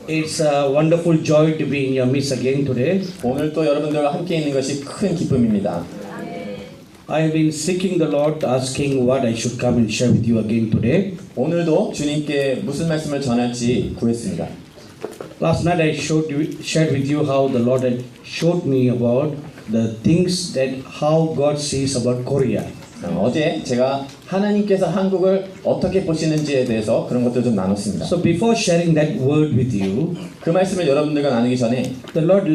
It's a wonderful joy to be in your midst again today. 오늘 또 여러분들과 함께 있는 것이 큰 기쁨입니다. I have been seeking the Lord, asking what I should come and share with you again today. 오늘도 주님께 무슨 말씀을 전할지 구했습니다. Last night I shared with you how the Lord had showed me about the things that how God sees about Korea. 어제 제가 하나님께서 한국을 어떻게 보시는지에 대해서 그런 것들 좀 나눴습니다. So before sharing that word with you, 그 말씀을 여러분들과 나누기 전에 the Lord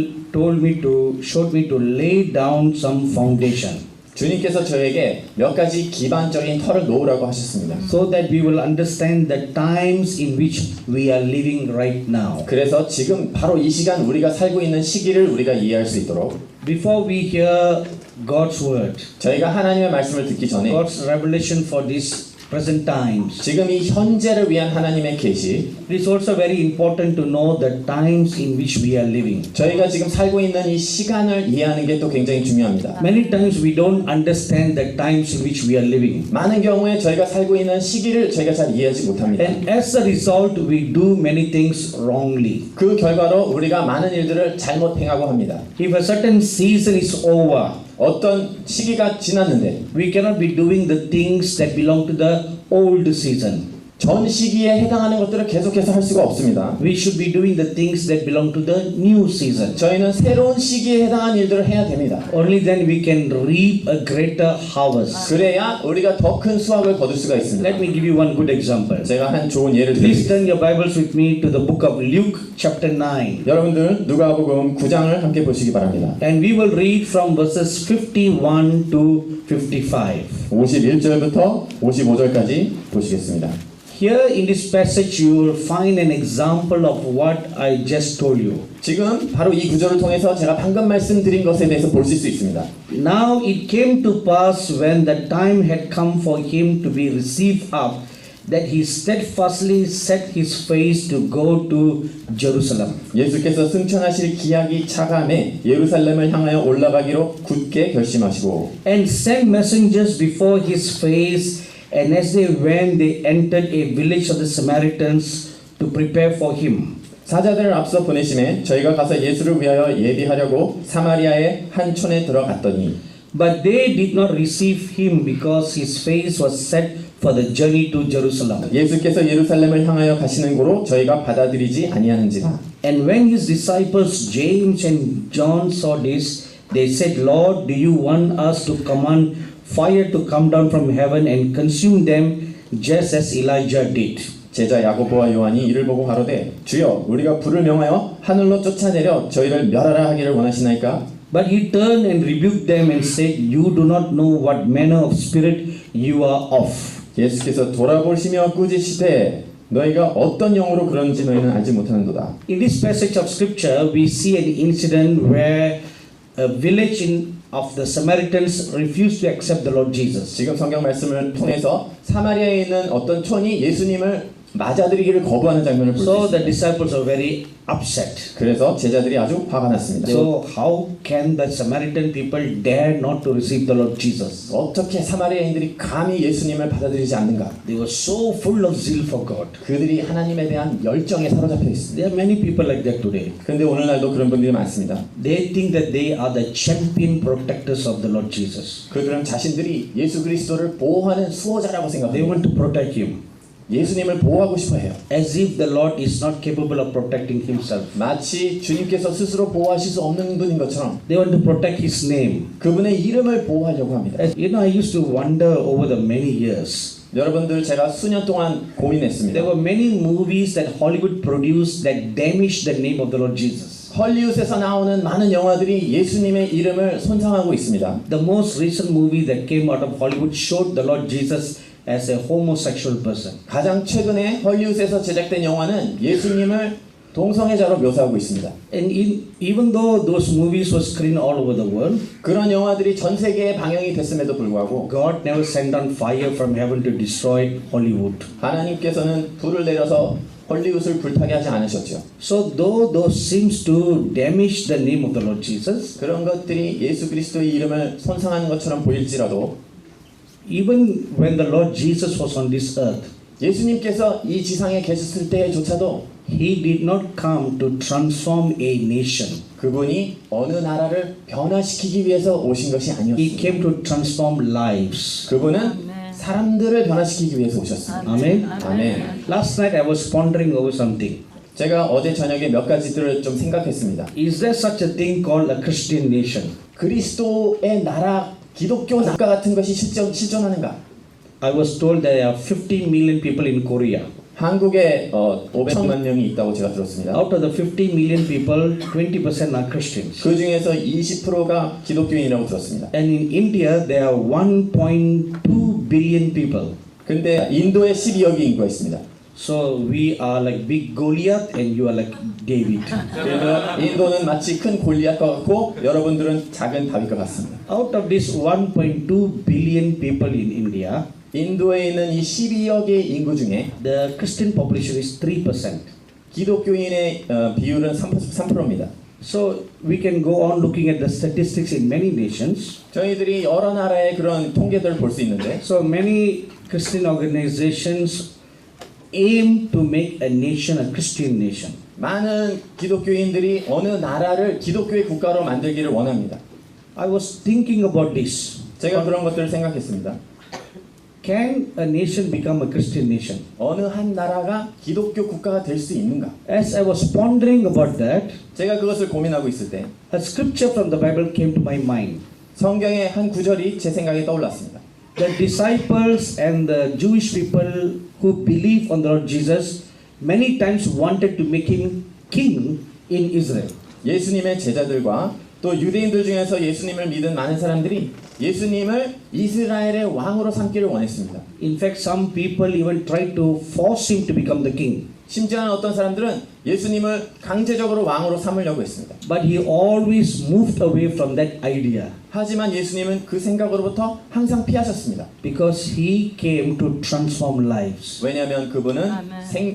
showed me to lay down some foundation, 주님께서 저에게 몇 가지 기반적인 터를 놓으라고 하셨습니다. so that we will understand the times in which we are living right now. 그래서 지금 바로 이 시간 우리가 살고 있는 시기를 우리가 이해할 수 있도록 Before we hear God's word, 저희가 하나님의 말씀을 듣기 전에 God's revelation for these present times, 지금 이 현재를 위한 하나님의 계시, it is also very important to know the times in which we are living. 저희가 지금 살고 있는 이 시간을 이해하는 게 또 굉장히 중요합니다. Many times we don't understand the times in which we are living. 많은 경우에 저희가 살고 있는 시기를 저희가 잘 이해하지 못합니다. And as a result, we do many things wrongly. 그 결과로 우리가 많은 일들을 잘못 행하고 합니다. If a certain season is over, 어떤 시기가 지났는데 we cannot be doing the things that belong to the old season. 전 시기에 해당하는 것들을 계속해서 할 수가 없습니다. We should be doing the things that belong to the new season. 저희는 새로운 시기에 해당하는 일들을 해야 됩니다. Only then we can reap a greater harvest. 그래야 우리가 더 큰 수확을 거둘 수가 있습니다. Let me give you one good example. 제가 한 좋은 예를 Please 드리겠습니다. turn your Bibles with me to the book of Luke chapter 9. 여러분들 누가복음 9장을 함께 보시기 바랍니다. And we will read from verses 51 to 55. 51절부터 55절까지 보시겠습니다. Here in this passage you will find an example of what I just told you. 지금 바로 이 구절을 통해서 제가 방금 말씀드린 것에 대해서 보실 수 있습니다. Now it came to pass when the time had come for him to be received up, that he steadfastly set his face to go to Jerusalem. 예수께서 승천하실 기약이 차감해 예루살렘을 향하여 올라가기로 굳게 결심하시고 And sent messengers before his face, and as they went, they entered a village of the Samaritans to prepare for him. 사자들을 앞서 보내심에 저희가 가서 예수를 위하여 예비하려고 사마리아의 한 촌에 들어갔더니 But they did not receive him because his face was set for the journey to Jerusalem. 예수께서 예루살렘을 향하여 가시는 고로 저희가 받아들이지 아니하는지라. And when his disciples James and John saw this, they said, Lord, do you want us to command fire to come down from heaven and consume them just as Elijah did? 제자 야고보와 요한이 이를 보고 가로되 주여 우리가 불을 명하여 하늘로 쫓아내려 저희를 멸하라 하기를 원하시나이까? But he turned and rebuked them and said, You do not know what manner of spirit you are of. 예수께서 돌아보시며 꾸짖으시되 너희가 어떤 영으로 그런지 너희는 알지 못하는도다. In this passage of scripture, we see an incident where a village of the Samaritans refused to accept the Lord Jesus. 지금 성경 말씀을 통해서 사마리아에 있는 어떤 촌이 예수님을 맞아들이기를 거부하는 장면을 볼 수 So the 있습니다. disciples are very upset. 그래서 제자들이 아주 화가 났습니다. So how can the Samaritan people dare not to receive the Lord Jesus? 어떻게 사마리아인들이 감히 예수님을 받아들이지 않는가? They were so full of zeal for God. 그들이 하나님에 대한 열정에 사로잡혀 있습니다. There are many people like that today. 그런데 오늘날도 그런 분들이 많습니다. They think that they are the champion protectors of the Lord Jesus. 그들은 자신들이 예수 그리스도를 보호하는 수호자라고 They 생각합니다. want to protect him, 예수님을 보호하고 싶어 해요. as if the Lord is not capable of protecting himself. 마치 주님께서 스스로 보호하실 수 없는 분인 것처럼 They want to protect his name. 그분의 이름을 보호하려고 합니다. You know, I used to wonder over the many years. 여러분들 제가 수년 동안 고민했습니다. There were many movies that Hollywood produced that damaged the name of the Lord Jesus. 헐리우드에서 나오는 많은 영화들이 예수님의 이름을 손상하고 있습니다. The most recent movie that came out of Hollywood showed the Lord Jesus as a homosexual person. 가장 최근에 헐리우드에서 제작된 영화는 예수님을 동성애자로 묘사하고 있습니다. And even though those movies were screened all over the world, 그런 영화들이 전 세계에 방영이 됐음에도 불구하고 God never sent down fire from heaven to destroy Hollywood. 하나님께서는 불을 내려서 헐리우드를 불타게 하지 않으셨죠. So though those seems to damage the name of the Lord Jesus, 그런 것들이 예수 그리스도의 이름을 손상하는 것처럼 보일지라도 even when the Lord Jesus was on this earth, 예수님께서 이 지상에 계셨을 때조차도 He did not come to transform a nation. 그분이 어느 나라를 변화시키기 위해서 오신 것이 He 아니었습니다. came to transform lives. 그분은 사람들을 변화시키기 위해서 오셨습니다. Amen. 아멘. Last night I was pondering over something. 제가 어제 저녁에 몇 가지들을 좀 생각했습니다. Is there such a thing called a Christian nation? 그리스도의 나라, 기독교 국가 같은 것이 실존하는가? I was told there are 50 million people in Korea. 한국에 500만 명이 있다고 제가 들었습니다. Out of the 50 million people, 20% are Christians. 그 중에서 20%가 기독교인이라고 들었습니다. And in India, there are 1.2 billion people. 근데 인도에 12억이 인구가 있습니다. So we are like big Goliath and you are like David. 그래서 인도는 마치 큰 골리앗과 같고 여러분들은 작은 다윗과 같습니다. Out of this 1.2 billion people in India, 인도에 있는 이 12억의 인구 중에 the Christian population is 3%. 기독교인의 비율은 3%입니다. So we can go on looking at the statistics in many nations. 저희들이 여러 나라의 그런 통계들을 볼 수 있는데 So many Christian organizations aim to make a nation a Christian nation. 많은 기독교인들이 어느 나라를 기독교의 국가로 만들기를 원합니다. I was thinking about this. 제가 그런 것들을 생각했습니다. Can a nation become a Christian nation? 어느 한 나라가 기독교 국가가 될 수 있는가? As I was pondering about that, 제가 그것을 고민하고 있을 때 a scripture from the Bible came to my mind. 성경의 한 구절이 제 생각에 떠올랐습니다. The disciples and the Jewish people who believe on the Lord Jesus many times wanted to make him king in Israel. 예수님의 제자들과 또 유대인들 중에서 예수님을 믿은 많은 사람들이 예수님을 이스라엘의 왕으로 삼기를 원했습니다. In fact, some people even tried to force him to become the king. 심지어는 어떤 사람들은 예수님을 강제적으로 왕으로 삼으려고 했습니다. But he always moved away from that idea 하지만 예수님은 그 생각으로부터 항상 피하셨습니다. because he came to transform lives. 왜냐하면 그분은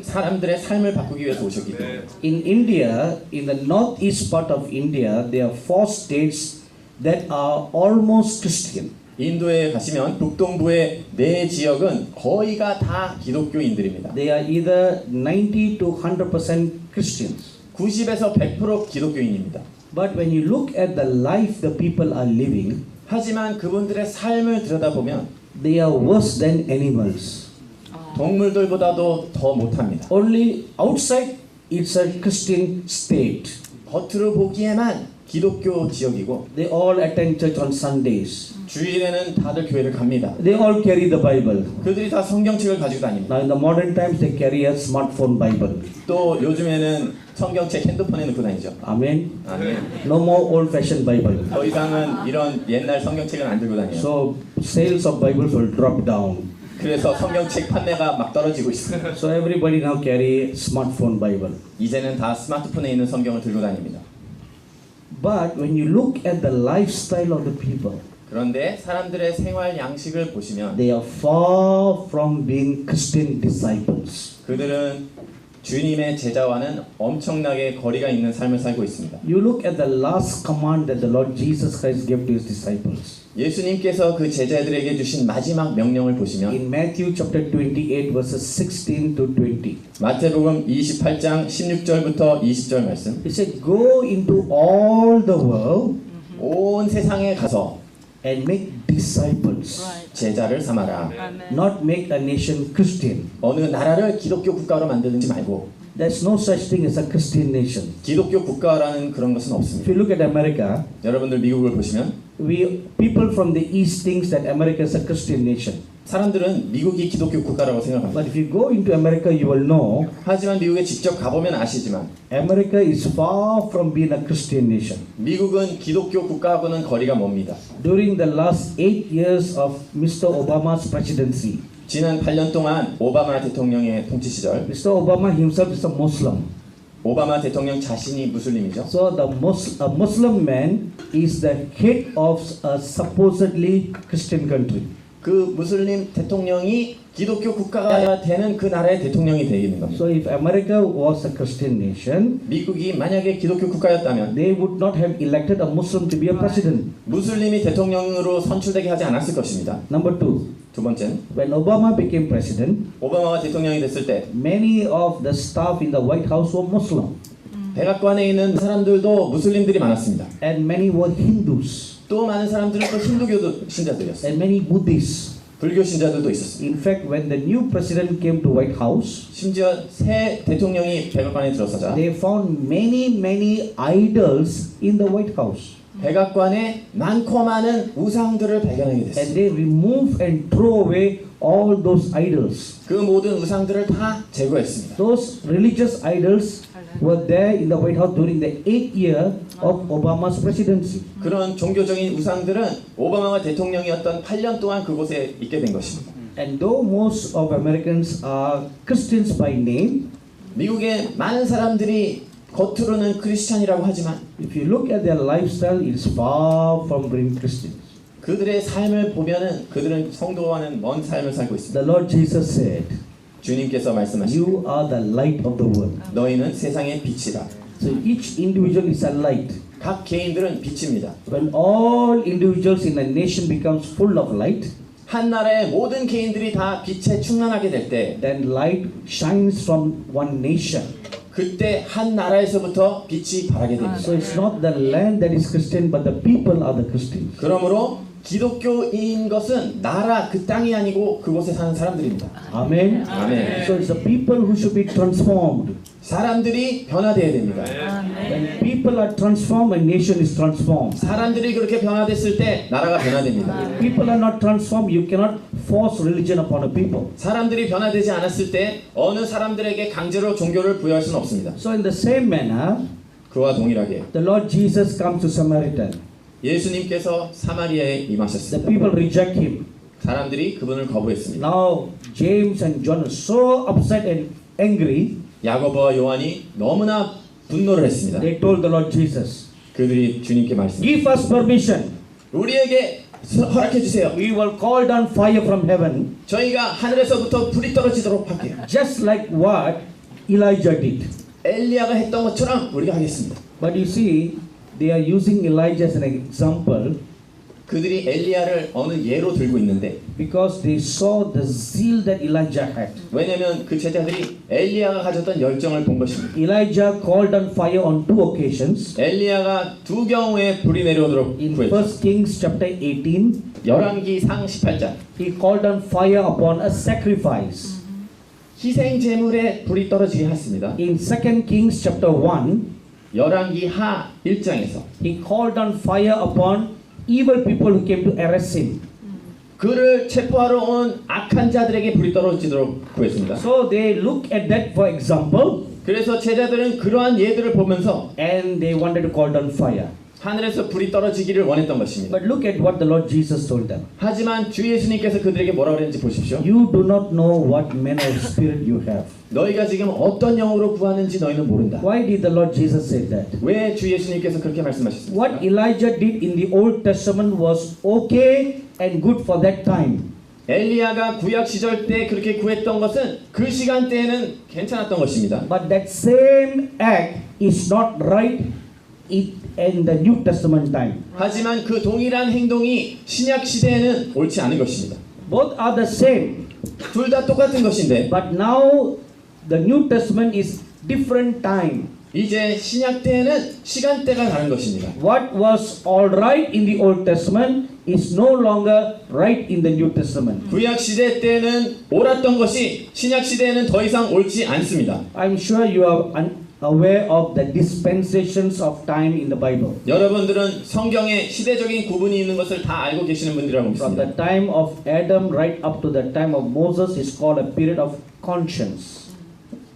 사람들의 삶을 바꾸기 위해서 오셨기 때문에. In India, in the northeast part of India, there are 4 states that are almost Christian. 인도에 가시면 북동부의 네 지역은 거의가 다 기독교인들입니다. They are either 90 to 100% Christians. 90에서 100% 기독교인입니다. But when you look at the life the people are living, 하지만 그분들의 삶을 들여다보면 they are worse than animals. 동물들보다도 더 못합니다. Only outside it's a Christian state. 겉으로 보기에만 기독교 지역이고 They all attend church on Sundays. 주일에는 다들 교회를 갑니다. They all carry the Bible. 그들이 다 성경책을 가지고 다닙니다. Now in the modern times they carry a smartphone Bible. 또 요즘에는 성경책 핸드폰에 넣고 다니죠. Amen. 아멘. No more old-fashioned Bible. 더 이상은 이런 옛날 성경책은 안 들고 다녀요. So sales of Bibles will drop down. 그래서 성경책 판매가 막 떨어지고 있습니다. So everybody now carry smartphone Bible. 이제는 다 스마트폰에 있는 성경을 들고 다닙니다. But when you look at the lifestyle of the people, 그런데 사람들의 생활 양식을 보시면 they are far from being Christian disciples. 그들은 주님의 제자와는 엄청나게 거리가 있는 삶을 살고 있습니다. You look at the last command that the Lord Jesus Christ gave to his disciples. 예수님께서 그 제자들에게 주신 마지막 명령을 보시면 In Matthew chapter 28 verses 16 to 20. 마태복음 28장 16절부터 20절 말씀. It said, "Go into all the world 온 세상에 가서 and make disciples, 제자를 삼아라. not make a nation Christian." 어느 나라를 기독교 국가로 만들지 말고 There's no such thing as a Christian nation. 기독교 국가라는 그런 것은 If 없습니다. you look at America, 여러분들 미국을 보시면 people from the East thinks that America is a Christian nation. 사람들은 미국이 기독교 국가라고 생각합니다. But if you go into America, you will know 하지만 미국에 직접 가보면 아시지만 America is far from being a Christian nation. 미국은 기독교 국가하고는 거리가 멉니다. During the last 8 years of Mr. Obama's presidency, 지난 8년 동안 오바마 대통령의 통치 시절 Mr. Obama himself is a Muslim. 오바마 대통령 자신이 무슬림이죠. So a Muslim man is the head of a supposedly Christian country. 그 무슬림 대통령이 기독교 국가가 되는 그 나라의 대통령이 되는 겁니다. So if America was a Christian nation, 미국이 만약에 기독교 국가였다면 they would not have elected a Muslim to be a president. 무슬림이 대통령으로 선출되게 하지 않았을 것입니다. Number two, 두 번째는 when Obama became president, 오바마가 대통령이 됐을 때 many of the staff in the White House were Muslim 백악관에 있는 사람들도 무슬림들이 많았습니다. and many were Hindus 또 많은 사람들은 또 힌두교 신자들이었어요. and many Buddhists. 불교 신자들도 있었어요. In fact, when the new president came to White House, 심지어 새 대통령이 백악관에 들어서자 they found many idols in the White House. 백악관에 많고 많은 우상들을 발견하게 And 됐어요. they remove and throw away all those idols. 그 모든 우상들을 다 제거했습니다. Those religious idols were there in the White House during the 8th year of Obama's presidency. 그런 종교적인 우상들은 오바마가 대통령이었던 8년 동안 그곳에 있게 된 것입니다. And though most of Americans are Christians by name, 미국의 많은 사람들이 겉으로는 크리스찬이라고 하지만 if you look at their lifestyle, it is far from being Christians. 그들의 삶을 보면은 그들은 성도와는 먼 삶을 살고 있습니다. The Lord Jesus said, 주님께서 말씀하시고 "You are the light of the world." 너희는 세상의 빛이다. So each individual is a light. 각 개인들은 빛입니다. When all individuals in a nation becomes full of light, 한 나라의 모든 개인들이 다 빛에 충만하게 될 때 then light shines from one nation. 그때 한 나라에서부터 빛이 발하게 됩니다. So it's not the land that is Christian, but the people are the Christians. 그러므로 기독교인 것은 나라 그 땅이 아니고 그곳에 사는 사람들입니다. Amen. 아멘. So it's the people who should be transformed. 사람들이 변화되어야 됩니다. When people are transformed, a nation is transformed. 사람들이 그렇게 변화됐을 때 나라가 변화됩니다. People are not transformed, you cannot force religion upon a people. 사람들이 변화되지 않았을 때 어느 사람들에게 강제로 종교를 부여할 수는 없습니다. So in the same manner, 그와 동일하게 the Lord Jesus comes to Samaritan. 예수님께서 사마리아에 The 임하셨습니다. people reject him. 사람들이 그분을 거부했습니다. Now James and John are so upset and angry. 야고보와 요한이 너무나 분노를 했습니다. They told the Lord Jesus, 그들이 주님께 말씀합니다. "Give us permission. 우리에게 허락해 주세요. We will call down fire from heaven, 저희가 하늘에서부터 불이 떨어지도록 할게요. just like what Elijah did." 엘리야가 했던 것처럼 우리가 하겠습니다. But you see, they are using Elijah as an example 그들이 엘리야를 어느 예로 들고 있는데 because they saw the zeal that Elijah had. 왜냐하면 그 제자들이 엘리야가 가졌던 열정을 본 것입니다. Elijah called down fire on two occasions. 엘리야가 두 경우에 불이 내려오도록 In 구했죠. 1 Kings chapter 18, 열왕기상 18장 he called down fire upon a sacrifice. 희생 제물에 불이 떨어지게 했습니다. In 2 Kings chapter 1, 열왕기하 1장에서 he called down fire upon evil people who came to arrest him. 그를 체포하러 온 악한 자들에게 불이 떨어지도록 구했습니다. So they look at that for example 그래서 제자들은 그러한 예들을 보면서 and they wanted to call down fire. 하늘에서 불이 떨어지기를 원했던 것입니다. But look at what the Lord Jesus told them. 하지만 주 예수님께서 그들에게 뭐라고 그랬는지 보십시오. You do not know what manner of spirit you have. 너희가 지금 어떤 영으로 구하는지 너희는 모른다. Why did the Lord Jesus say that? 왜 주 예수님께서 그렇게 말씀하셨습니까? What Elijah did in the Old Testament was okay and good for that time. 엘리야가 구약 시절 때 그렇게 구했던 것은 그 시간대에는 괜찮았던 것입니다. But that same act is not right in the New Testament time. 하지만 그 동일한 행동이 신약 시대에는 옳지 않은 것입니다. Both are the same. 둘 다 똑같은 것인데 But now the New Testament is different time. 이제 신약 때에는 시간대가 다른 것입니다. What was all right in the Old Testament is no longer right in the New Testament. 구약 시대 때는 옳았던 것이 신약 시대에는 더 이상 옳지 않습니다. I'm sure you are aware of the dispensations of time in the Bible. 여러분들은 성경에 시대적인 구분이 있는 것을 다 알고 계시는 분들이라고 From the 믿습니다. time of Adam right up to the time of Moses is called a period of conscience.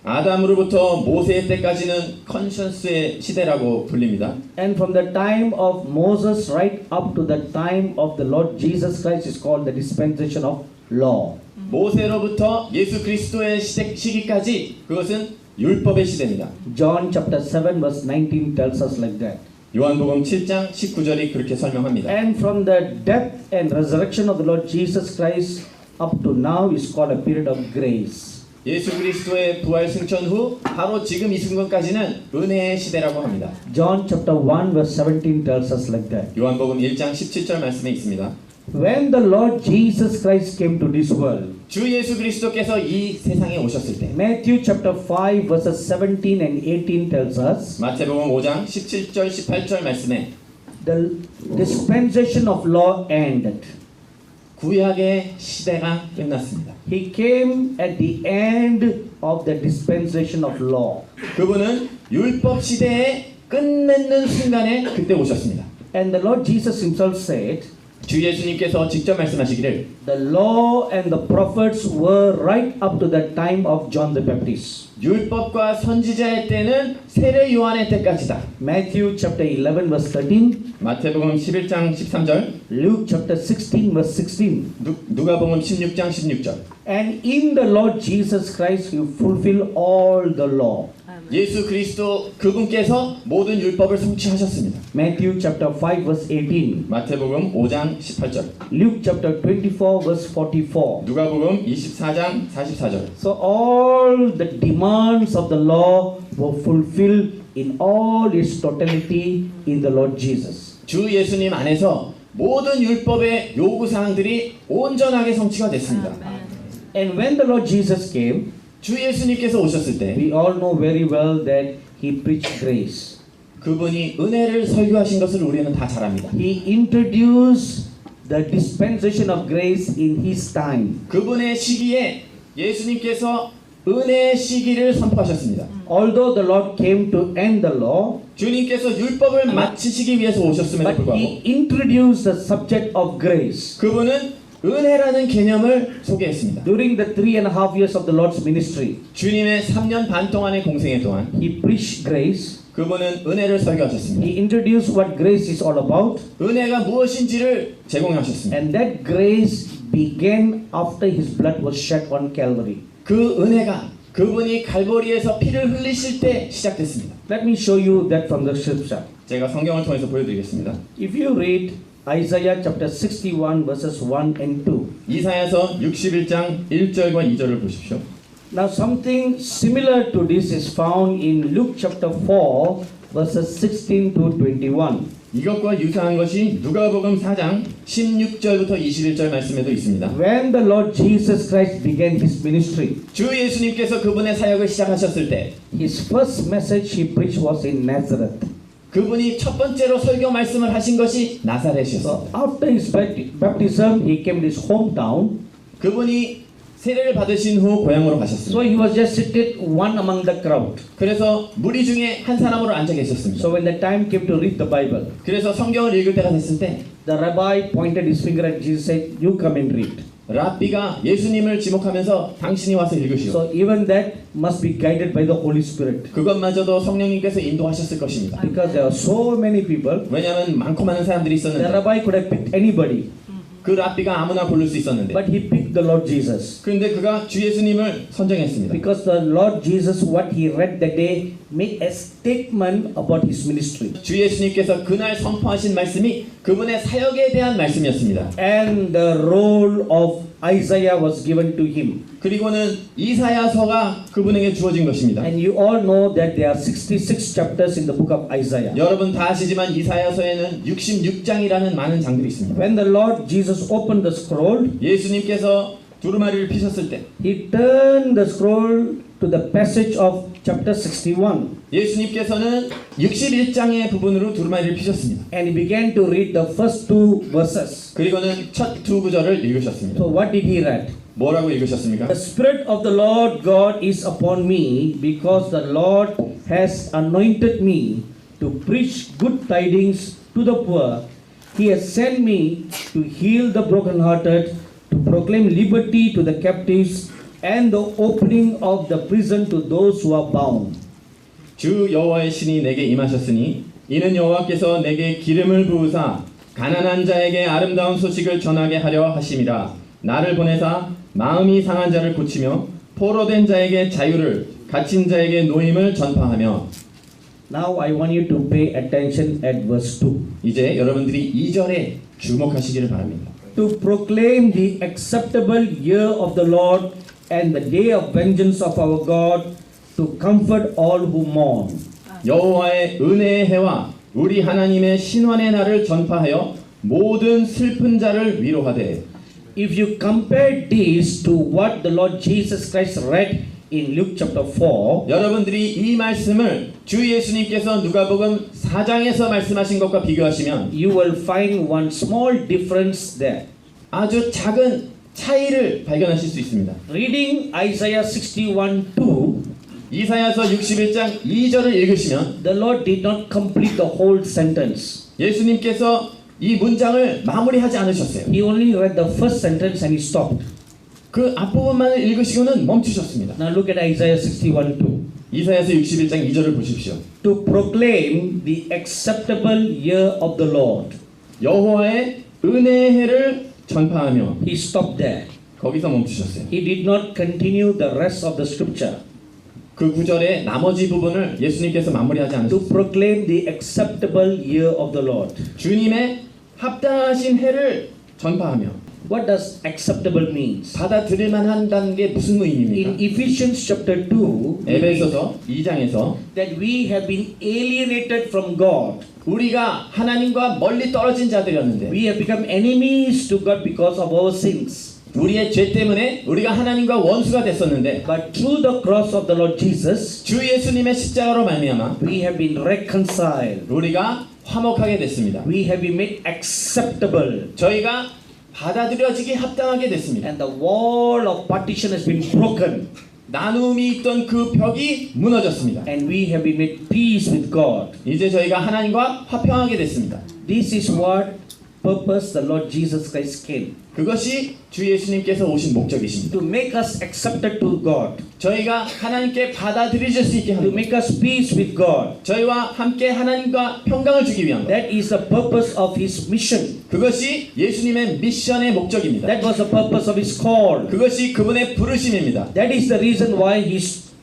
아담으로부터 모세 때까지는 컨션스의 시대라고 불립니다. And from the time of Moses right up to the time of the Lord Jesus Christ is called the dispensation of law. 모세로부터 예수 그리스도의 시기까지 그것은 율법의 시대입니다. John chapter 7 verse 19 tells us like that. 요한복음 7장 19절이 그렇게 설명합니다. And from the death and resurrection of the Lord Jesus Christ up to now is called a period of grace. 예수 그리스도의 부활 승천 후 바로 지금 이 순간까지는 은혜의 시대라고 합니다. John chapter 1 verse 17 tells us like that. 요한복음 1장 17절 말씀에 있습니다. When the Lord Jesus Christ came to this world, 주 예수 그리스도께서 이 세상에 오셨을 때 Matthew chapter 5 verses 17 and 18 tells us 마태복음 5장 17절 18절 말씀에 the dispensation of law ended. 구약의 시대가 끝났습니다. He came at the end of the dispensation of law. 그분은 율법 시대에 끝맺는 순간에 그때 오셨습니다. And the Lord Jesus himself said, 주 예수님께서 직접 말씀하시기를 the law and the prophets were right up to the time of John the Baptist. 율법과 선지자의 때는 세례 요한의 때까지다. Matthew chapter 11 verse 13, 마태복음 11장 13절, Luke chapter 16 verse 16. 누가복음 16장 16절. And in the Lord Jesus Christ you fulfill all the law. 예수 그리스도 그분께서 모든 율법을 성취하셨습니다. Matthew chapter 5 verse 18, 마태복음 5장 18절, Luke chapter 24 verse 44. 누가복음 24장 44절. So all the demands of the law were fulfilled in all its totality in the Lord Jesus. 주 예수님 안에서 모든 율법의 요구 사항들이 온전하게 성취가 됐습니다. And when the Lord Jesus came, 주 예수님께서 오셨을 때 we all know very well that he preached grace. 그분이 은혜를 설교하신 것을 우리는 다 잘 압니다. He introduced the dispensation of grace in his time. 그분의 시기에 예수님께서 은혜의 시기를 선포하셨습니다. Although the Lord came to end the law, 주님께서 율법을 마치시기 위해서 오셨음에도 but 불구하고 he introduced the subject of grace. 그분은 은혜라는 개념을 소개했습니다. During the 3.5 years of the Lord's ministry, 주님의 3년 반 동안의 공생애 동안 he preached grace. 그분은 은혜를 설교하셨습니다. He introduced what grace is all about. 은혜가 무엇인지를 제공하셨습니다. And that grace began after his blood was shed on Calvary. 그 은혜가 그분이 갈보리에서 피를 흘리실 때 시작됐습니다. Let me show you that from the scripture. 제가 성경을 통해서 보여드리겠습니다. If you read Isaiah chapter 61 verses 1 and 2. 이사야서 61장 1절과 2절을 보십시오. Now something similar to this is found in Luke chapter 4 verses 16 to 21. 이것과 유사한 것이 누가복음 4장 16절부터 21절 말씀에도 있습니다. When the Lord Jesus Christ began his ministry, 주 예수님께서 그분의 사역을 시작하셨을 때 his first message he preached was in Nazareth. 그분이 첫 번째로 설교 말씀을 하신 것이 나사렛이었습니다. So after his baptism, he came to his hometown. 그분이 세례를 받으신 후 고향으로 So 가셨습니다. he was just seated one among the crowd. 그래서 무리 중에 한 사람으로 앉아 계셨습니다. So when the time came to read the Bible, 그래서 성경을 읽을 때가 됐을 때 the rabbi pointed his finger at Jesus and said, "You come and read." 랍비가 예수님을 지목하면서 당신이 와서 읽으시오. So even that must be guided by the Holy Spirit. 그것마저도 성령님께서 인도하셨을 것입니다. Because there are so many people, 왜냐하면 많고 많은 사람들이 the 있었는데 rabbi could have picked anybody, 그 랍비가 아무나 고를 수 있었는데 but he picked the Lord Jesus. 그런데 그가 주 예수님을 선정했습니다. Because the Lord Jesus, what he read that day, made a statement about his ministry. 주 예수님께서 그날 선포하신 말씀이 그분의 사역에 대한 말씀이었습니다. And the role of Isaiah was given to him. 그리고는 이사야서가 그분에게 주어진 것입니다. And you all know that there are 66 chapters in the book of Isaiah. 여러분 다 아시지만 이사야서에는 66장이라는 많은 장들이 있습니다. When the Lord Jesus opened the scroll, 예수님께서 두루마리를 피셨을 때 he turned the scroll to the passage of chapter 61. 예수님께서는 61장의 부분으로 두루마리를 피셨습니다. And he began to read the first two verses. 그리고는 첫 두 구절을 읽으셨습니다. So what did he read? 뭐라고 읽으셨습니까? The Spirit of the Lord God is upon me, because the Lord has anointed me to preach good tidings to the poor. He has sent me to heal the brokenhearted, to proclaim liberty to the captives, and the opening of the prison to those who are bound. 주 여호와의 신이 내게 임하셨으니 이는 여호와께서 내게 기름을 부으사 가난한 자에게 아름다운 소식을 전하게 하려 하심이라. 나를 보내사 마음이 상한 자를 고치며 포로된 자에게 자유를, 갇힌 자에게 노임을 전파하며. Now I want you to pay attention at verse 2. 이제 여러분들이 2절에 주목하시기를 바랍니다. To proclaim the acceptable year of the Lord and the day of vengeance of our God, to comfort all who mourn. 여호와의 은혜의 해와 우리 하나님의 신원의 날을 전파하여 모든 슬픈 자를 위로하되. If you compare this to what the Lord Jesus Christ read in Luke chapter 4, 여러분들이 이 말씀을 주 예수님께서 누가복음 4장에서 말씀하신 것과 비교하시면 you will find one small difference there. 아주 작은 차이를 발견하실 수 있습니다. Reading Isaiah 61:2, 이사야서 61장 2절을 읽으시면 the Lord did not complete the whole sentence. 예수님께서 이 문장을 마무리하지 않으셨어요. He only read the first sentence and he stopped. 그 앞부분만을 읽으시고는 멈추셨습니다. Now look at Isaiah 61:2. 이사야서 61장 2절을 보십시오. To proclaim the acceptable year of the Lord. 여호와의 은혜의 해를 전파하며. He stopped there. 거기서 멈추셨어요. He did not continue the rest of the scripture. 그 구절의 나머지 부분을 예수님께서 마무리하지 To 않으셨어요. proclaim the acceptable year of the Lord. 주님의 합당하신 해를 전파하며. What does acceptable means? 받아들일 만한다는 게 무슨 의미입니까? In Ephesians chapter 2, 에베소서 2장에서 that we have been alienated from God. 우리가 하나님과 멀리 떨어진 자들이었는데 We have become enemies to God because of our sins. 우리의 죄 때문에 우리가 하나님과 원수가 됐었는데 But through the cross of the Lord Jesus, 주 예수님의 십자가로 말미암아 we have been reconciled. 우리가 화목하게 됐습니다. We have been made acceptable. 저희가 받아들여지기 합당하게 됐습니다. And the wall of partition has been broken. 나눔이 있던 그 벽이 무너졌습니다. And we have been made peace with God. 이제 저희가 하나님과 화평하게 됐습니다. This is what purpose the Lord Jesus Christ came. 그것이 주 예수님께서 오신 목적이십니다. To make us accepted to God. 저희가 하나님께 받아들여질 수 있게 To 하는 것. make us peace with God. 저희와 함께 하나님과 평강을 주기 위한 것. That is the purpose of His mission. 그것이 예수님의 미션의 목적입니다. That was the purpose of His call. 그것이 그분의 부르심입니다. That is the reason why He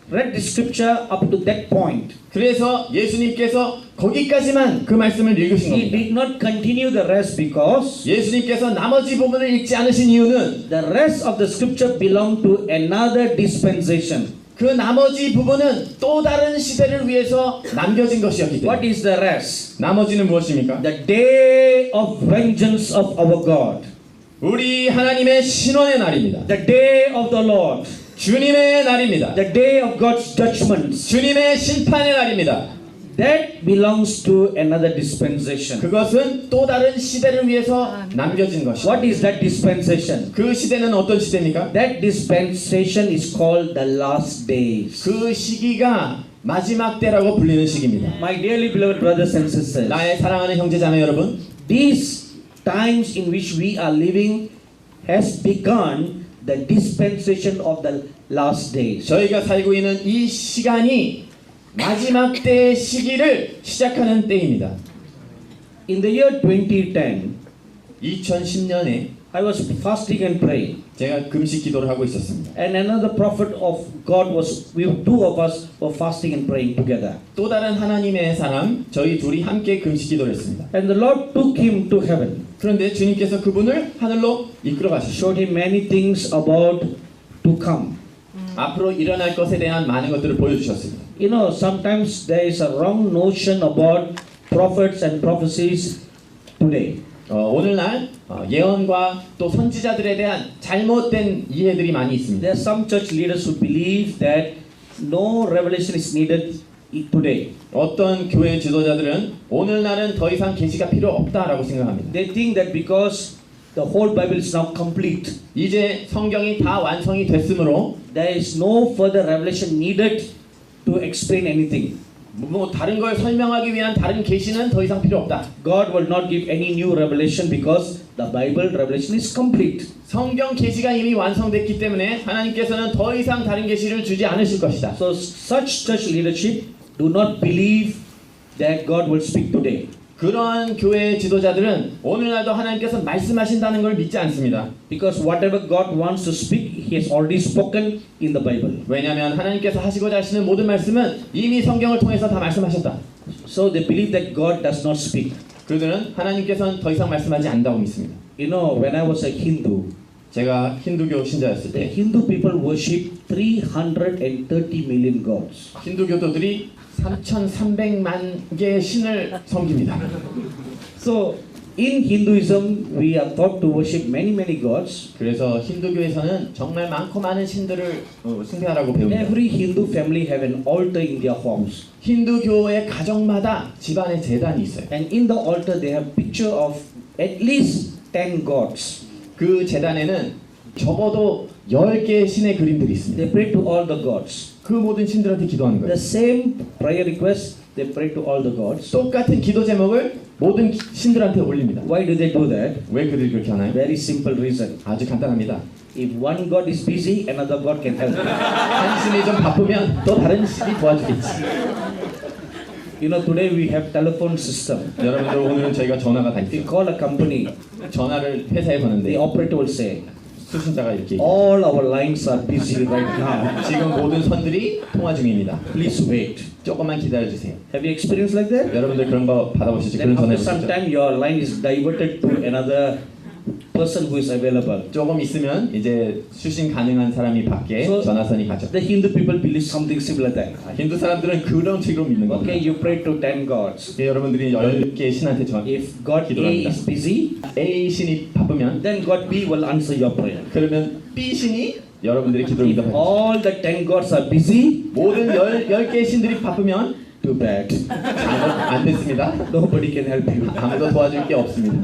read the scripture up to that point. 그래서 예수님께서 거기까지만 그 말씀을 읽으신 He 겁니다. did not continue the rest because 예수님께서 나머지 부분을 읽지 않으신 이유는 the rest of the scripture belonged to another dispensation. 그 나머지 부분은 또 다른 시대를 위해서 남겨진 것이었기 What 때문에. is the rest? 나머지는 무엇입니까? The day of vengeance of our God. 우리 하나님의 신원의 날입니다. The day of the Lord. 주님의 날입니다. The day of God's judgments. 주님의 심판의 날입니다. That belongs to another dispensation. 그것은 또 다른 시대를 위해서 남겨진 것입니다. What is that dispensation? 그 시대는 어떤 시대입니까? That dispensation is called the last days. 그 시기가 마지막 때라고 불리는 시기입니다. My dearly beloved brothers and sisters, 나의 사랑하는 형제자매 여러분, these times in which we are living has begun the dispensation of the last days. 저희가 살고 있는 이 시간이 마지막 때의 시기를 시작하는 때입니다. In the year 2010, 2010년에 I was fasting and praying. 제가 금식 기도를 하고 있었습니다. And another prophet of God was, two of us were fasting and praying together. 또 다른 하나님의 사람, 저희 둘이 함께 금식 기도를 했습니다. And the Lord took him to heaven, 그런데 주님께서 그분을 하늘로 이끌어 가셨습니다. showed him many things about to come. 앞으로 일어날 것에 대한 많은 것들을 보여주셨습니다. You know, sometimes there is a wrong notion about prophets and prophecies today. 오늘날 예언과 또 선지자들에 대한 잘못된 이해들이 많이 있습니다. There are some church leaders who believe that no revelation is needed today. 어떤 교회 지도자들은 오늘날은 더 이상 계시가 필요 없다라고 생각합니다. They think that because the whole Bible is now complete, 이제 성경이 다 완성이 됐으므로 there is no further revelation needed to explain anything. 뭐 다른 걸 설명하기 위한 다른 계시는 더 이상 필요 없다. God will not give any new revelation because the Bible revelation is complete. 성경 계시가 이미 완성됐기 때문에 하나님께서는 더 이상 다른 계시를 주지 않으실 것이다. So such church leadership do not believe that God will speak today. 그러한 교회 지도자들은 오늘날도 하나님께서 말씀하신다는 걸 믿지 않습니다. Because whatever God wants to speak, He has already spoken in the Bible. 왜냐하면 하나님께서 하시고자 하시는 모든 말씀은 이미 성경을 통해서 다 말씀하셨다. So they believe that God does not speak. 그들은 하나님께서는 더 이상 말씀하지 않는다고 믿습니다. You know, when I was a Hindu, 제가 힌두교 신자였을 the 때 Hindu people worship 330 million gods. 힌두교도들이 3,300만 개의 신을 섬깁니다. So in Hinduism, we are taught to worship many gods. 그래서 힌두교에서는 정말 많고 많은 신들을 숭배하라고 배웁니다. Every Hindu family have an altar in their homes. 힌두교의 가정마다 집안에 제단이 있어요. And in the altar, they have picture of at least 10 gods. 그 제단에는 적어도 10개의 신의 그림들이 있습니다. They pray to all the gods. 그 모든 신들한테 기도하는 The 거예요. same prayer request, they pray to all the gods. 똑같은 기도 제목을 모든 신들한테 올립니다. Why do they do that? 왜 그들이 그렇게 하나요? Very simple reason. 아주 간단합니다. If one god is busy, another god can help. 한 신이 좀 바쁘면 또 다른 신이 도와주겠지. You know, today we have telephone system. 여러분들 오늘은 저희가 전화가 다 If you 있어요. call a company, 전화를 회사에 the 거는데 operator will say, 수신자가 이렇게 all our lines are busy right now. 지금 모든 선들이 통화 중입니다. Please wait. 조금만 기다려 주세요. Have you experienced like that? 여러분들 그런 거 받아보시죠. Then 그런 전화 after some 해보시죠. time, your line is diverted to another person who is available. 조금 있으면 이제 수신 가능한 사람이 밖에 So- 전화선이 가죠. The Hindu people believe something similar that. 힌두 사람들은 그런 식으로 믿는 겁니다. Okay, you pray to 10 gods. 예, 여러분들이 10개의 신한테 If God A 기도합니다. is busy, A 신이 바쁘면 then God B will answer your prayer. 그러면 B 신이 여러분들의 기도를 If 응답하죠. all the 10 gods are busy, 모든 10개의 신들이 바쁘면 too bad. 안 됐습니다. Nobody can help you. 아무도 도와줄 게 없습니다.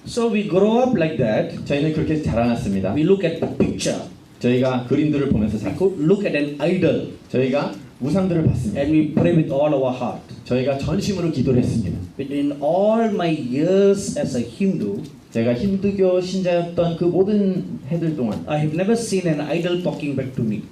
So we grow up like that. 저희는 그렇게 자라났습니다. We look at the picture. 저희가 그림들을 보면서 We 자랐고 could look at an idol 저희가 우상들을 봤습니다. and we pray with all our heart. 저희가 전심으로 기도를 했습니다. But in all my years as a Hindu, 제가 힌두교 신자였던 그 모든 해들 동안 I have never seen an idol talking back to me.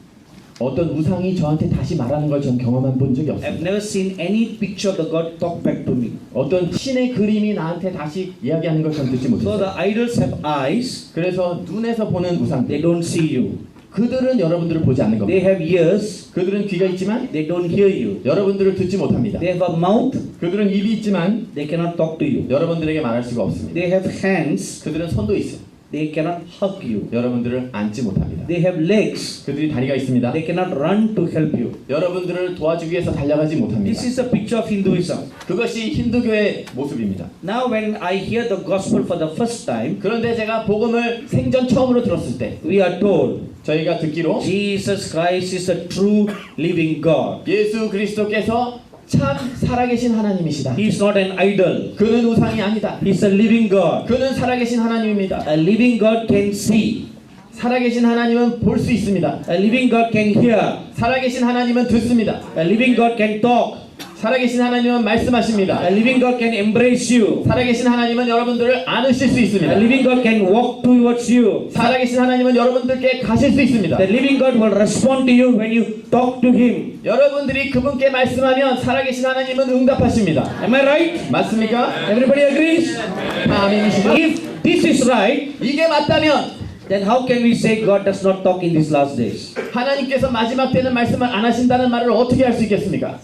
어떤 우상이 저한테 다시 말하는 걸 전 경험한 본 적이 I have 없습니다. never seen any picture of the God talk back to me. 어떤 신의 그림이 나한테 다시 이야기하는 걸 전 듣지 So 못했어요. the idols have eyes, 그래서 눈에서 보는 they 우상들 don't see you. 그들은 여러분들을 보지 않는 They 겁니다. have ears, 그들은 귀가 있지만 they don't hear you. 여러분들을 듣지 못합니다. They have a mouth, 그들은 입이 있지만 they cannot talk to you. 여러분들에게 말할 수가 없습니다. They have hands, 그들은 손도 있어요. they cannot hug you. 여러분들을 안지 못합니다. They have legs, 그들이 다리가 있습니다. they cannot run to help you. 여러분들을 도와주기 위해서 달려가지 못합니다. This is a picture of Hinduism. 그것이 힌두교의 모습입니다. Now when I hear the gospel for the first time, 그런데 제가 복음을 생전 처음으로 들었을 때 we are told 저희가 듣기로 Jesus Christ is a true living God. 예수 그리스도께서 참 살아계신 하나님이시다. He is not an idol. 그는 우상이 아니다. He is a living God. 그는 살아계신 하나님입니다. A living God can see. 살아계신 하나님은 볼 수 있습니다. A living God can hear. 살아계신 하나님은 듣습니다. A living God can talk. 살아계신 하나님은 말씀하십니다. A living God can embrace you. 살아계신 하나님은 여러분들을 안으실 수 A 있습니다. living God can walk towards you. 살아계신 하나님은 여러분들께 가실 수 있습니다. The living God will respond to you when you talk to Him. 여러분들이 그분께 말씀하면 살아계신 하나님은 응답하십니다. Am I right? 맞습니까? Everybody agrees? 아멘이시죠? If this is right, 이게 맞다면 then how can we say God does not talk in these last days? 하나님께서 마지막 때는 말씀을 안 하신다는 말을 어떻게 할 수 있겠습니까?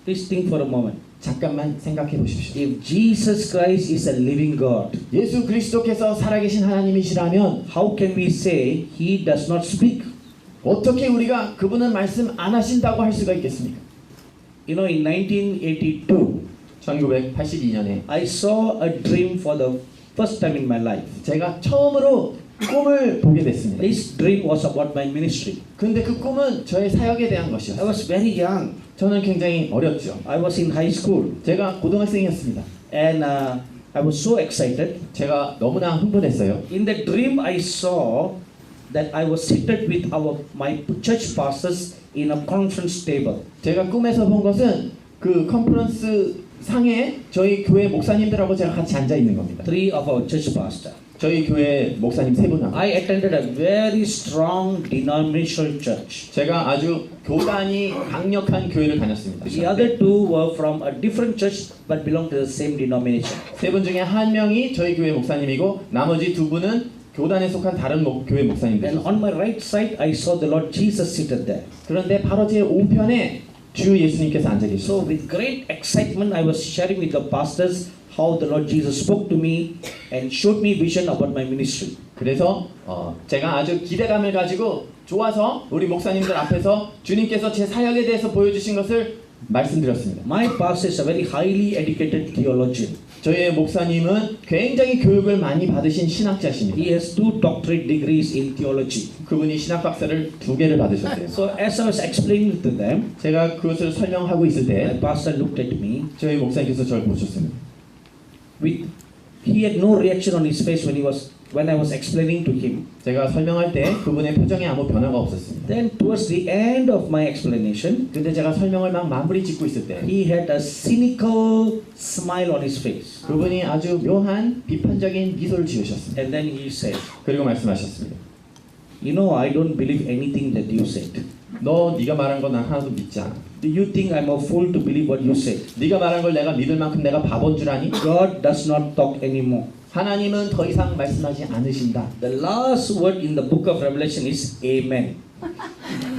Please think for a moment. 잠깐만 생각해 보십시오. If Jesus Christ is a living God, 예수 그리스도께서 살아계신 하나님이시라면 how can we say He does not speak? 어떻게 우리가 그분은 말씀 안 하신다고 할 수가 있겠습니까? You know, in 1982, 1982년에 I saw a dream for the first time in my life. 제가 처음으로 꿈을 보게 됐습니다. This dream was about my ministry. 근데 그 꿈은 저의 사역에 대한 I 것이었어요. was very young. 저는 굉장히 어렸죠. I was in high school, 제가 고등학생이었습니다. and I was so excited. 제가 너무나 흥분했어요. In the dream, I saw that I was seated with my church pastors in a conference table. 제가 꿈에서 본 것은 그 컨퍼런스 상에 저희 교회 목사님들하고 제가 같이 앉아 있는 겁니다. Three of our church pastors. 저희 교회 목사님 세 분하고 I attended a very strong denominational church. 제가 아주 교단이 강력한 교회를 다녔습니다. The other two were from a different church but belong to the same denomination. 세 분 중에 한 명이 저희 교회 목사님이고 나머지 두 분은 교단에 속한 다른 교회 And 목사님들이었습니다. on my right side, I saw the Lord Jesus seated there. 그런데 바로 제 우편에 주 예수님께서 앉아 So 계셨어요. with great excitement, I was sharing with the pastors how the Lord Jesus spoke to me and showed me vision about my ministry. 그래서 제가 아주 기대감을 가지고 좋아서 우리 목사님들 앞에서 주님께서 제 사역에 대해서 보여주신 것을 말씀드렸습니다. My pastor is a very highly educated theologian. 저희의 목사님은 굉장히 교육을 많이 받으신 신학자십니다. He has 2 doctorate degrees in theology. 그분이 신학 박사를 2개를 받으셨대요. So as I was explaining to them, 제가 그것을 설명하고 있을 my 때 pastor looked at me. 저희 목사님께서 저를 보셨습니다. He had no reaction on his face when I was explaining to him. 제가 설명할 때 그분의 표정에 아무 변화가 없었습니다. Then towards the end of my explanation, 근데 제가 설명을 막 마무리 짓고 있을 때 he had a cynical smile on his face. 그분이 아주 묘한 비판적인 미소를 지으셨습니다. And then he said, 그리고 말씀하셨습니다. you know, I don't believe anything that you said. 너 네가 말한 건 난 하나도 믿지 않아. Do you think I'm a fool to believe what you said? 네가 말한 걸 내가 믿을 만큼 내가 바본 줄 아니? God does not talk anymore. 하나님은 더 이상 말씀하지 않으신다. The last word in the book of Revelation is Amen.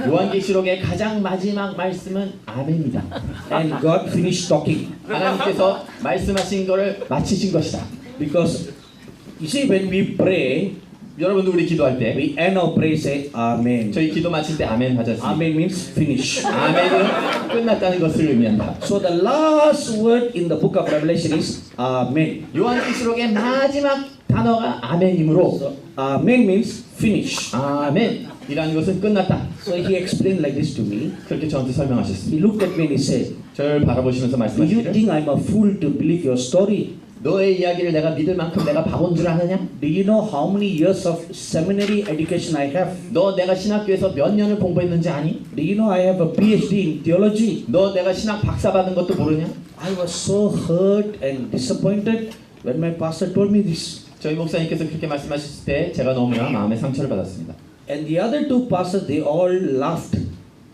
요한계시록의 가장 마지막 말씀은 아멘이다. And God finished talking. 하나님께서 말씀하신 거를 마치신 것이다. Because you see, when we pray, 여러분도 우리 기도할 때 we end our prayer say Amen. 저희 기도 마칠 때 아멘 하지 않습니까? Amen means finish. 아멘은 끝났다는 것을 의미한다. So the last word in the book of Revelation is Amen. 요한계시록의 마지막 단어가 아멘이므로 So Amen means finish. 아멘이라는 것은 끝났다. So he explained like this to me. 그렇게 저한테 설명하셨습니다. He looked at me and he said, 저를 바라보시면서 do you 말씀하시기를 think I'm a fool to believe your story? 너의 이야기를 내가 믿을 만큼 내가 바본 줄 아느냐? Do you know how many years of seminary education I have? 너 내가 신학교에서 몇 년을 공부했는지 아니? Do you know I have a PhD in theology? 너 내가 신학 박사 받은 것도 모르냐? I was so hurt and disappointed when my pastor told me this. 저희 목사님께서 그렇게 말씀하셨을 때 제가 너무나 마음의 상처를 받았습니다. And the other 2 pastors, they all laughed.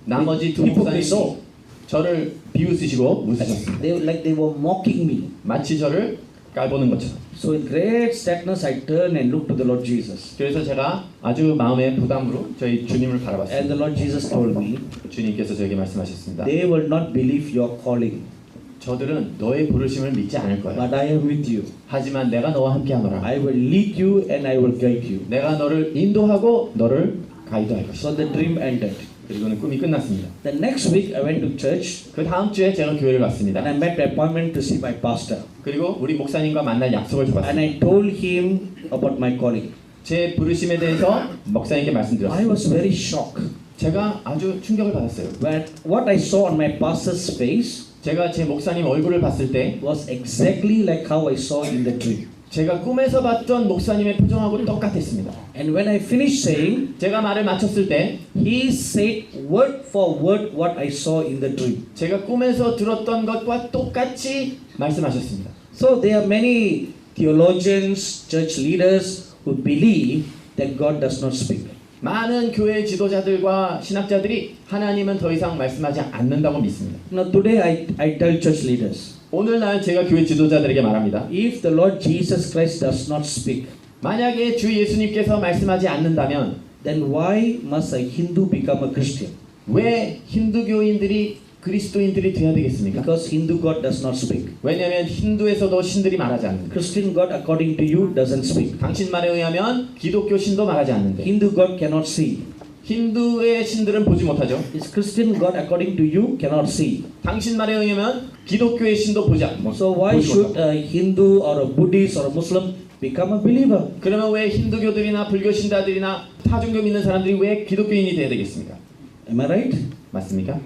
나머지 두 Hypocrisy. 목사님도 저를 비웃으시고 웃으셨습니다. They were mocking me. 마치 저를 깔보는 것처럼. So in great sadness, I turned and looked to the Lord Jesus. 그래서 제가 아주 마음의 부담으로 저희 주님을 And 바라봤습니다. the Lord Jesus told me, 주님께서 저에게 말씀하셨습니다. they will not believe your calling, 저들은 너의 부르심을 믿지 않을 거야. but I am with you. 하지만 내가 너와 함께하노라. I will lead you and I will guide you. 내가 너를 인도하고 너를 가이드할 것이다. So the dream ended. 그리고는 꿈이 끝났습니다. The next week, I went to church 그 다음 주에 제가 교회를 and 갔습니다. I met an appointment to see my pastor. 그리고 우리 목사님과 만날 약속을 And 잡았습니다. I told him about my calling. 제 부르심에 대해서 목사님께 I 말씀드렸습니다. was very shocked. 제가 아주 충격을 받았어요. But what I saw on my pastor's face 제가 제 목사님 얼굴을 봤을 때 was exactly like how I saw in the dream. 제가 꿈에서 봤던 목사님의 표정하고 똑같았습니다. And when I finished saying, 제가 말을 마쳤을 때 he said word for word what I saw in the dream. 제가 꿈에서 들었던 것과 똑같이 말씀하셨습니다. So there are many theologians, church leaders who believe that God does not speak. 많은 교회 지도자들과 신학자들이 하나님은 더 이상 말씀하지 않는다고 믿습니다. Now today I tell church leaders, 오늘날 제가 교회 지도자들에게 말합니다. if the Lord Jesus Christ does not speak, 만약에 주 예수님께서 말씀하지 않는다면 then why must a Hindu become a Christian? 왜 힌두교인들이 그리스도인들이 돼야 되겠습니까? Because Hindu God does not speak. 왜냐하면 힌두에서도 신들이 말하지 않는다. Christian God according to you doesn't speak. 당신 말에 의하면 기독교 신도 말하지 않는데 Hindu God cannot see. 힌두의 신들은 보지 못하죠. Is Christian God according to you cannot see. 당신 말에 의하면 기독교의 신도 보지 않고 So why should a Hindu or a Buddhist or a Muslim become a believer? 그러면 왜 힌두교들이나 불교 신자들이나 타종교 믿는 사람들이 왜 기독교인이 돼야 되겠습니까? Am I right? 맞습니까?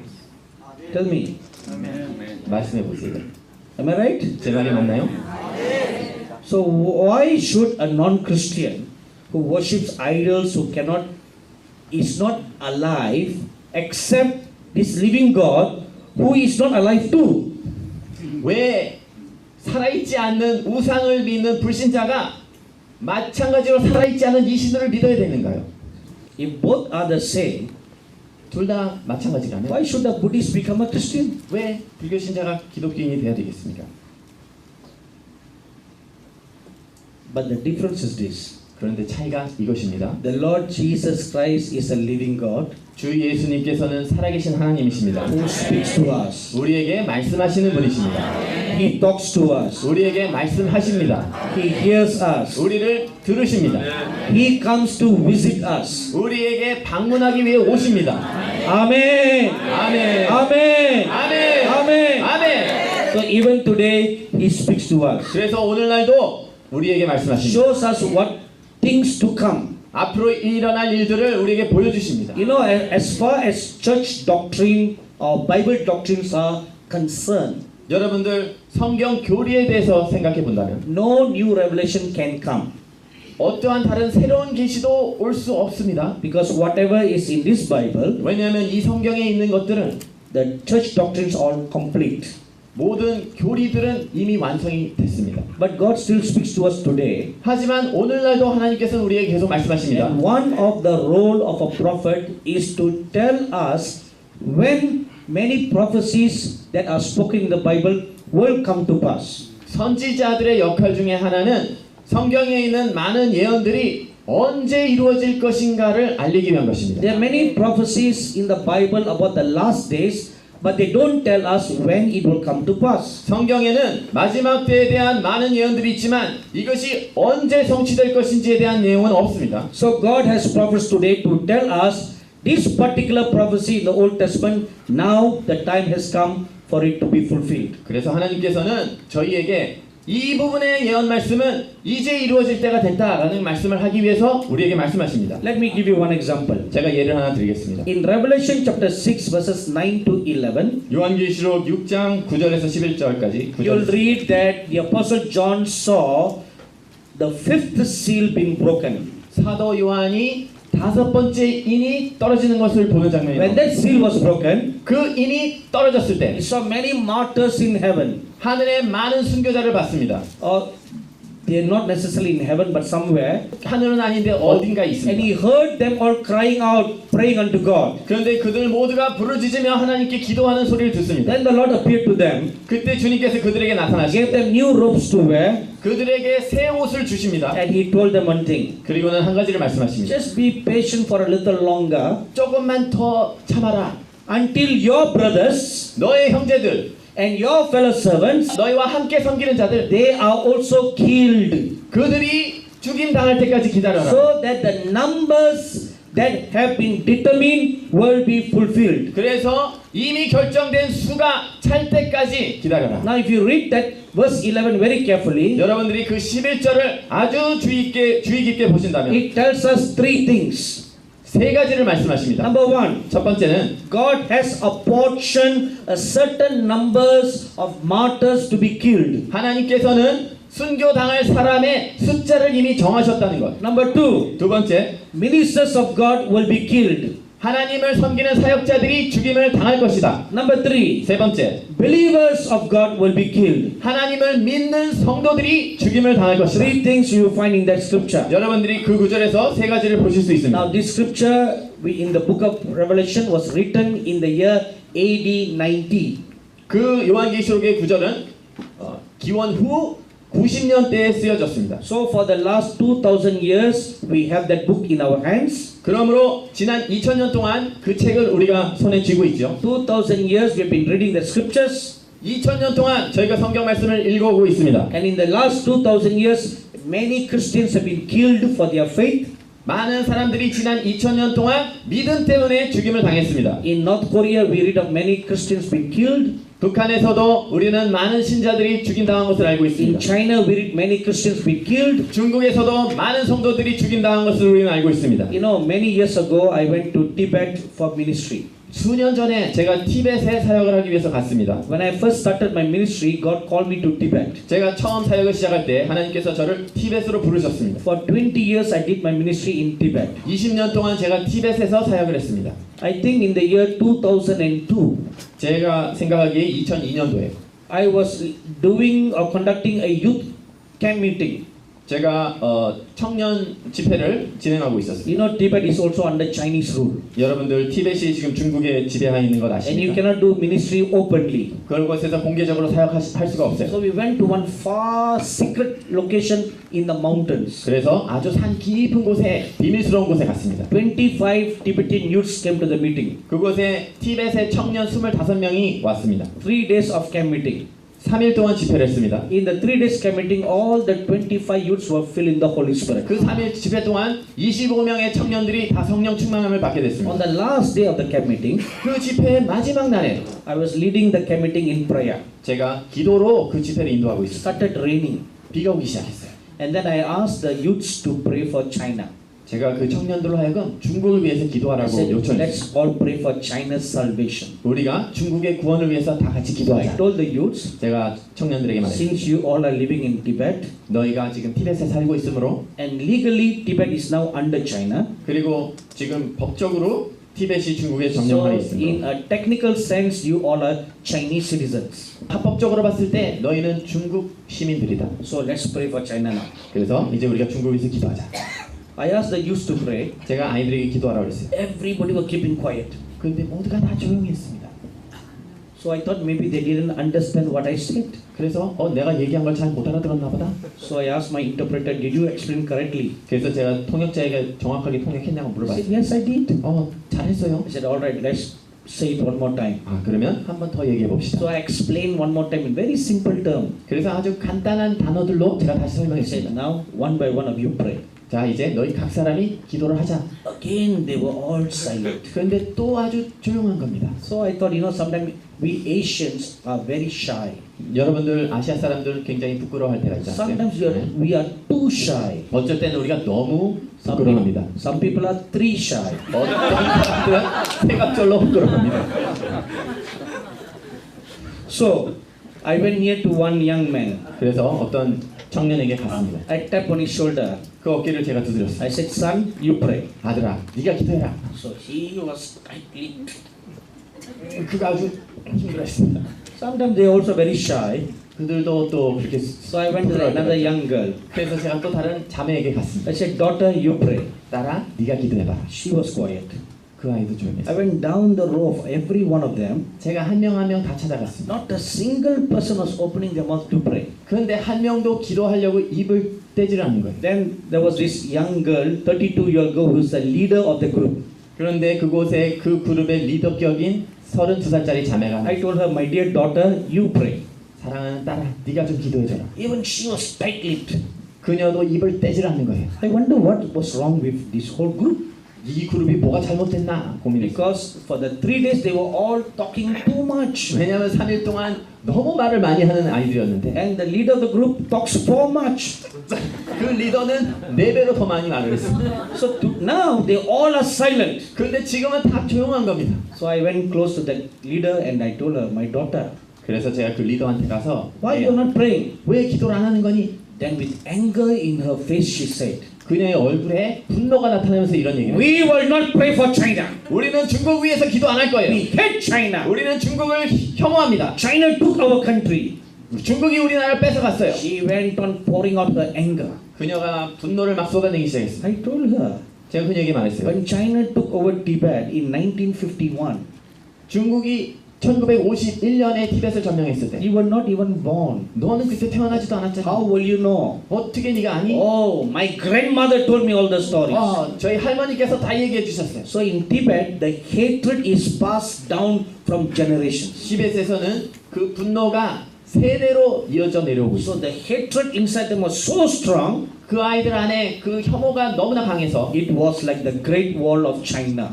Tell me. 말씀해 보세요. Am I right? 제 말이 맞나요? So why should a non-Christian who worships idols, who is not alive, accept this living God who is not alive too? 왜 살아있지 않는 우상을 믿는 불신자가 마찬가지로 살아있지 않은 이 신을 믿어야 되는가요? If both are the same, 둘 다 마찬가지라면 why should a Buddhist become a Christian? 왜 불교 신자가 기독교인이 돼야 되겠습니까? But the difference is this. 그런데 차이가 이것입니다. The Lord Jesus Christ is a living God 주 예수님께서는 살아계신 하나님이십니다. who speaks to us. 우리에게 말씀하시는 분이십니다. He talks to us. 우리에게 말씀하십니다. He hears us. 우리를 들으십니다. He comes to visit us. 우리에게 방문하기 위해 오십니다. Amen. 아멘. Amen. 아멘. Amen. 아멘. So even today, He speaks to us. 그래서 오늘날도 우리에게 말씀하십니다. Shows us what things to come. 앞으로 일어날 일들을 우리에게 보여주십니다. You know, as far as church doctrine or Bible doctrines are concerned, 여러분들 성경 교리에 대해서 생각해 본다면 no new revelation can come. 어떠한 다른 새로운 계시도 올 수 없습니다. Because whatever is in this Bible, 왜냐하면 이 성경에 있는 것들은 the church doctrines are complete. 모든 교리들은 이미 완성이 됐습니다. But God still speaks to us today. 하지만 오늘날도 하나님께서는 우리에게 계속 말씀하십니다. And one of the role of a prophet is to tell us when many prophecies that are spoken in the Bible will come to pass. 선지자들의 역할 중에 하나는 성경에 있는 많은 예언들이 언제 이루어질 것인가를 알리기 위한 것입니다. There are many prophecies in the Bible about the last days, but they don't tell us when it will come to pass. 성경에는 마지막 때에 대한 많은 예언들이 있지만 이것이 언제 성취될 것인지에 대한 내용은 없습니다. So God has prophets today to tell us this particular prophecy in the Old Testament, now the time has come for it to be fulfilled. 그래서 하나님께서는 저희에게 이 부분의 예언 말씀은 이제 이루어질 때가 됐다라는 말씀을 하기 위해서 우리에게 말씀하십니다. Let me give you one example. 제가 예를 하나 드리겠습니다. In Revelation chapter 6 verses 9 to 11, 요한계시록 6장 9절에서 11절까지 you'll read that the apostle John saw the fifth seal being broken. 사도 요한이 다섯 번째 인이 떨어지는 것을 보는 When 장면입니다. that seal was broken, 그 인이 떨어졌을 때 he saw many martyrs in heaven. 하늘에 많은 순교자를 봤습니다. They're not necessarily in heaven, but somewhere. 하늘은 아닌데 어딘가 And 있습니다. he heard them all crying out, praying unto God. 그런데 그들 모두가 부르짖으며 하나님께 기도하는 소리를 듣습니다. Then the Lord appeared to them, 그때 주님께서 그들에게 나타나시고 gave them new robes to wear, 그들에게 새 옷을 주십니다. and he told them one thing. 그리고는 한 가지를 말씀하십니다. Just be patient for a little longer 조금만 더 참아라. until your brothers 너의 형제들, and your fellow servants, 너희와 함께 섬기는 자들, they are also killed, 그들이 죽임 당할 때까지 기다려라. so that the numbers that have been determined will be fulfilled. 그래서 이미 결정된 수가 찰 때까지 기다려라. Now if you read that verse 11 very carefully, 여러분들이 그 11절을 아주 주의 깊게 보신다면 it tells us three things. 세 가지를 말씀하십니다. Number one, 첫 번째는 God has apportioned a certain numbers of martyrs to be killed. 하나님께서는 순교당할 사람의 숫자를 이미 정하셨다는 것. Number two, 두 번째, ministers of God will be killed. 하나님을 섬기는 사역자들이 죽임을 당할 것이다. Number three, 세 번째, believers of God will be killed. 하나님을 믿는 성도들이 죽임을 당할 것이다. Three things you will find in that scripture. 여러분들이 그 구절에서 세 가지를 보실 수 있습니다. Now this scripture in the book of Revelation was written in the year AD 90. 그 요한계시록의 구절은 기원 후 90년대에 쓰여졌습니다. So for the last 2000 years we have that book in our hands. 그러므로 지난 2000년 동안 그 책을 우리가 손에 쥐고 있죠. 2000 years we have been reading the scriptures. 2000년 동안 저희가 성경 말씀을 읽어오고 있습니다. And in the last 2000 years many Christians have been killed for their faith. 많은 사람들이 지난 2000년 동안 믿음 때문에 죽임을 당했습니다. In North Korea we read of many Christians being killed. 북한에서도 우리는 많은 신자들이 죽임당한 것을 알고 In 있습니다. China we read many Christians being killed. 중국에서도 많은 성도들이 죽임당한 것을 우리는 알고 있습니다. You know, many years ago I went to Tibet for ministry. 수년 전에 제가 티벳에 사역을 하기 위해서 갔습니다. When I first started my ministry, God called me to Tibet. 제가 처음 사역을 시작할 때 하나님께서 저를 티벳으로 부르셨습니다. For 20 years I did my ministry in Tibet. 20년 동안 제가 티벳에서 사역을 했습니다. I think in the year 2002, 제가 생각하기에 2002년도에 I was doing or conducting a youth camp meeting. 제가 청년 집회를 진행하고 있었습니다. You know, Tibet is also under Chinese rule, 여러분들 티벳이 지금 중국에 지배하에 있는 것 and you 아십니까? cannot do ministry openly. 그곳에서 공개적으로 사역할 수가 없어요. So we went to one far secret location in the mountains. 그래서 아주 산 깊은 곳에 비밀스러운 곳에 갔습니다. 25 Tibetan youths came to the meeting. 그곳에 티벳의 청년 25명이 왔습니다. 3 days of camp meeting. 3일 동안 집회를 했습니다. In the 3 days camp meeting, all the 25 youths were filled in the Holy Spirit. 그 3일 집회 동안 25명의 청년들이 다 성령 충만함을 받게 On 됐습니다. the last day of the camp meeting, 그 집회의 마지막 날에 I was leading the camp meeting in prayer. 제가 기도로 그 집회를 인도하고 It 있었어요. started raining, 비가 오기 시작했어요. and then I asked the youths to pray for China. 제가 그 청년들로 하여금 중국을 위해서 I 기도하라고 said, 요청했어요. let's all pray for China's salvation. 우리가 중국의 구원을 위해서 다 같이 I 기도하자. told the youths, 제가 청년들에게 말했어요. since you all are living in Tibet, 너희가 지금 티벳에 살고 있으므로 and legally Tibet is now under China, 그리고 지금 법적으로 티벳이 중국에 so 점령하에 in 있습니다. a technical sense, you all are Chinese citizens. 합법적으로 봤을 때 너희는 중국 시민들이다. So let's pray for China now. 그래서 이제 우리가 중국을 위해서 기도하자. I asked the youths to pray. 제가 아이들에게 기도하라고 했어요. Everybody were keeping quiet. 그런데 모두가 다 조용히 했습니다. So I thought maybe they didn't understand what I said. 그래서 내가 얘기한 걸 잘 못 알아들었나 보다. So I asked my interpreter, did you explain correctly? 그래서 제가 통역자에게 정확하게 통역했냐고 He 물어봤어요. said, yes, I did. 잘했어요. I said, all right, let's say it one more time. 그러면 한 번 더 얘기해 So 봅시다. I explained one more time in very simple term. 그래서 아주 간단한 단어들로 제가 다시 I said, 설명했습니다. now one by one of you pray. 자, 이제 너희 각 사람이 기도를 하자. Again, they were all silent. 그런데 또 아주 조용한 겁니다. So I thought, sometimes we Asians are very shy. 여러분들 아시아 사람들 굉장히 부끄러워할 때가 있지 않습니까? Sometimes we are too shy. 어쩔 때는 우리가 너무 부끄러워합니다. Some people are three shy. 어떤 사람들은 세갑절로 부끄러워합니다. So I went near to one young man. 그래서 어떤 청년에게 갔습니다. I tapped on his shoulder. 그 어깨를 제가 두드렸어요. I said, son, you pray. 아들아, 네가 기도해라. So he was tightly. 그가 아주 힘들어했습니다. Sometimes they are also very shy. 그들도 또 그렇게 So I went to another young girl. 그래서 제가 또 다른 자매에게 갔습니다. I said, daughter, you pray. 딸아, 네가 기도해봐. She was quiet. 그 아이도 I 조용했어요. went down the row of every one of them. 제가 한 명 한 명 다 찾아갔습니다. Not a single person was opening their mouth to pray. 그런데 한 명도 기도하려고 입을 떼질 않는 거예요. Then there was this young girl, 32-year-old girl, who is the leader of the group. 그런데 그곳에 그 그룹의 리더격인 32살짜리 자매가 I told her, my dear daughter, you pray. 사랑하는 딸아, 네가 좀 기도해줘라. Even she was tight-lipped. 그녀도 입을 떼질 않는 거예요. I wonder what was wrong with this whole group. 이 그룹이 뭐가 잘못됐나 고민했어요. Because for the 3 days they were all talking too much. 왜냐하면 3일 동안 너무 말을 많이 하는 아이들이었는데 And the leader of the group talks so much. 그 리더는 4배로 더 많이 말을 했습니다. So now they all are silent. 그런데 지금은 다 조용한 겁니다. So I went close to the leader and I told her, my daughter, 그래서 제가 그 리더한테 가서 why you are not praying? 왜 기도를 안 하는 거니? Then with anger in her face she said, 그녀의 얼굴에 분노가 나타나면서 이런 얘기를 we will not pray for China. 우리는 중국 위해서 기도 안 할 거예요. We hate China. 우리는 중국을 혐오합니다. China took our country. 중국이 우리나라를 뺏어갔어요. She went on pouring out her anger. 그녀가 분노를 막 쏟아내기 시작했어요. I told her, 제가 그녀에게 말했어요. when China took over Tibet in 1951, 중국이 1951년에 티벳을 점령했을 때 you were not even born. 너는 그때 태어나지도 않았잖아. How will you know? 어떻게 네가 아니? Oh, my grandmother told me all the stories. 저희 할머니께서 다 얘기해 주셨어요. So in Tibet, the hatred is passed down from generations. 티벳에서는 그 분노가 세대로 이어져 내려오고 있어요. So the hatred inside them was so strong, 그 아이들 안에 그 혐오가 너무나 강해서 it was like the Great Wall of China.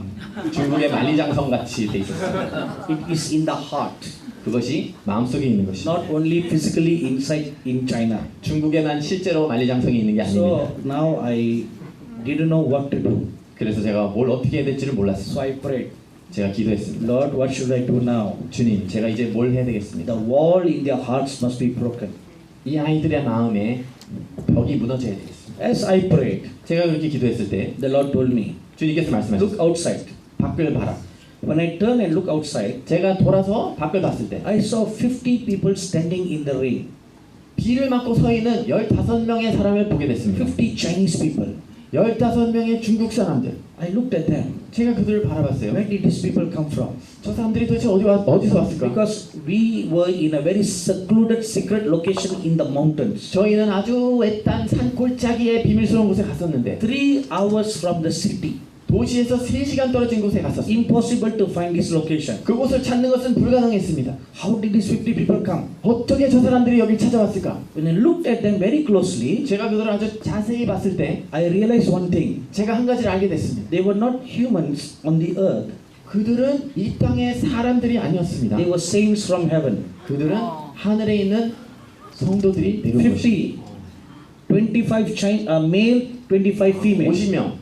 중국의 만리장성 같이 돼 있었어요. It is in the heart, 그것이 마음속에 있는 것이 not only physically inside in China. 중국에만 실제로 만리장성이 있는 게 아닙니다. So now I didn't know what to do. 그래서 제가 뭘 어떻게 해야 될지를 몰랐어요. So I prayed, 제가 기도했습니다. Lord, what should I do now? 주님, 제가 이제 뭘 해야 되겠습니까? The wall in their hearts must be broken. 이 아이들의 마음에 벽이 무너져야 되겠습니다. As I prayed, 제가 그렇게 기도했을 때 the Lord told me, 주님께서 말씀하셨어요. look outside. 밖을 봐라. When I turned and looked outside, 제가 돌아서 밖을 봤을 때 I saw 50 people standing in the rain. 비를 맞고 서 있는 15명의 사람을 보게 됐습니다. 50 Chinese people. 15명의 중국 사람들. I looked at them. 제가 그들을 바라봤어요. Where did these people come from? 저 사람들이 도대체 어디서 왔을까? Because we were in a very secluded, secret location in the mountains. 저희는 아주 외딴 산 골짜기의 비밀스러운 곳에 갔었는데 3 hours from the city. 도시에서 3시간 떨어진 곳에 갔었어요. Impossible to find this location. 그곳을 찾는 것은 불가능했습니다. How did these 50 people come? 어떻게 저 사람들이 여길 찾아왔을까? When I looked at them very closely, 제가 그들을 아주 자세히 봤을 때 I realized one thing. 제가 한 가지를 알게 됐습니다. They were not humans on the earth. 그들은 이 땅의 사람들이 아니었습니다. They were saints from heaven. 그들은 하늘에 있는 성도들이 내려온 것입니다. 50, 25 male, 25 female. 50명,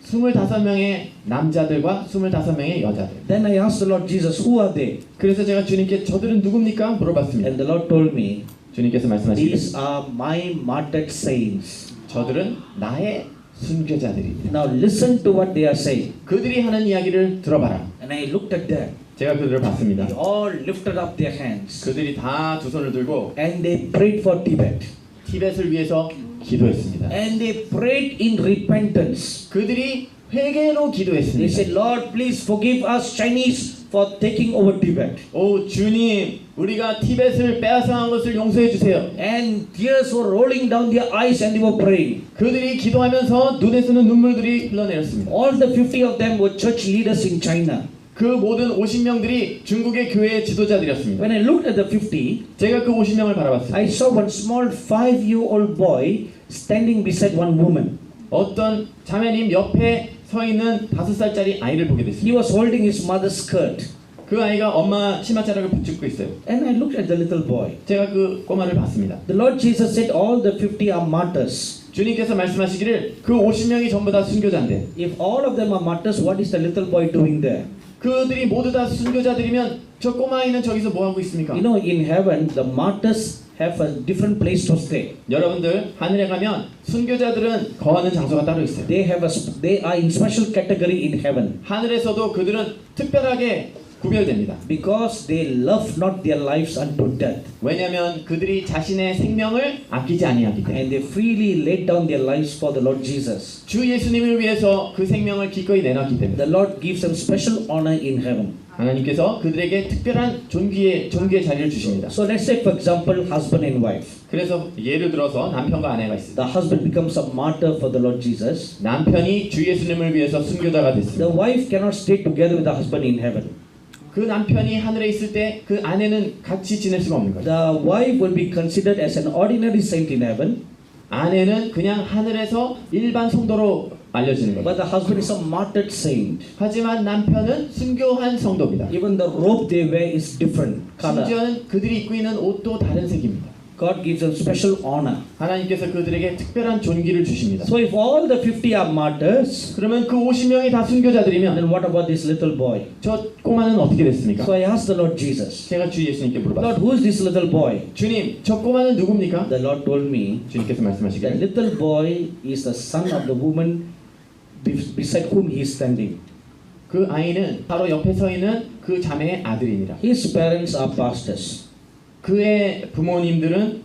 25명의 남자들과 25명의 여자들. Then I asked the Lord Jesus, who are they? 그래서 제가 주님께 저들은 누굽니까? 물어봤습니다. And the Lord told me, 주님께서 말씀하시기를 these are my martyred saints. 저들은 나의 순교자들입니다. Now listen to what they are saying. 그들이 하는 이야기를 들어봐라. And I looked at them. 제가 그들을 봤습니다. They all lifted up their hands. 그들이 다 두 손을 들고 And they prayed for Tibet. 티벳을 위해서 기도했습니다. And they prayed in repentance. 그들이 회개로 They 기도했습니다. said, Lord, please forgive us Chinese for taking over Tibet. 오 주님, 우리가 티벳을 빼앗아간 것을 용서해 주세요. And tears were rolling down their eyes and they were praying. 그들이 기도하면서 눈에서는 눈물들이 흘러내렸습니다. All the 50 of them were church leaders in China. 그 모든 50명들이 중국의 교회의 지도자들이었습니다. When I looked at the 50, 제가 그 50명을 바라봤습니다. I saw one small 5-year-old boy standing beside one woman. 어떤 자매님 옆에 서 있는 5살짜리 아이를 보게 He 됐습니다. was holding his mother's skirt. 그 아이가 엄마 치마자락을 붙잡고 있어요. And I looked at the little boy. 제가 그 꼬마를 봤습니다. The Lord Jesus said all the 50 are martyrs. 주님께서 말씀하시기를 그 50명이 전부 다 순교자인데 If all of them are martyrs, what is the little boy doing there? 그들이 모두 다 순교자들이면 저 꼬마아이는 저기서 뭐 하고 있습니까? You know, in heaven, the martyrs have a different place to stay. 여러분들 하늘에 가면 순교자들은 거하는 장소가 따로 있어요. They are in special category in heaven 하늘에서도 그들은 특별하게 구별됩니다. because they love not their lives unto death, 왜냐하면 그들이 자신의 생명을 아끼지 아니하기 때문에 and they freely laid down their lives for the Lord Jesus. 주 예수님을 위해서 그 생명을 기꺼이 내놨기 때문에 The Lord gives them special honor in heaven. 하나님께서 그들에게 특별한 존귀의 자리를 주십니다. So let's take for example husband and wife. 그래서 예를 들어서 남편과 아내가 있습니다. The husband becomes a martyr for the Lord Jesus. 남편이 주 예수님을 위해서 순교자가 The 됐습니다. wife cannot stay together with the husband in heaven. 그 남편이 하늘에 있을 때 그 아내는 같이 지낼 수가 없는 거죠. The wife will be considered as an ordinary saint in heaven, 아내는 그냥 하늘에서 일반 성도로 알려지는 거죠. but the husband is a martyred saint. 하지만 남편은 순교한 성도입니다. Even the robe they wear is different color. 심지어는 그들이 입고 있는 옷도 다른 색입니다. God gives them special honor. 하나님께서 그들에게 특별한 존귀를 주십니다. So if all the 50 are martyrs, 그러면 그 50명이 다 순교자들이면 then what about this little boy? 저 꼬마는 어떻게 됐습니까? So I asked the Lord Jesus, 제가 주 예수님께 Lord, 물어봤어요. who is this little boy? 주님, 저 꼬마는 누굽니까? The Lord told me, 주님께서 the 말씀하시기를 little boy is the son of the woman beside whom he is standing. 그 아이는 바로 옆에 서 있는 그 자매의 아들이니라. His parents are pastors. 그의 부모님들은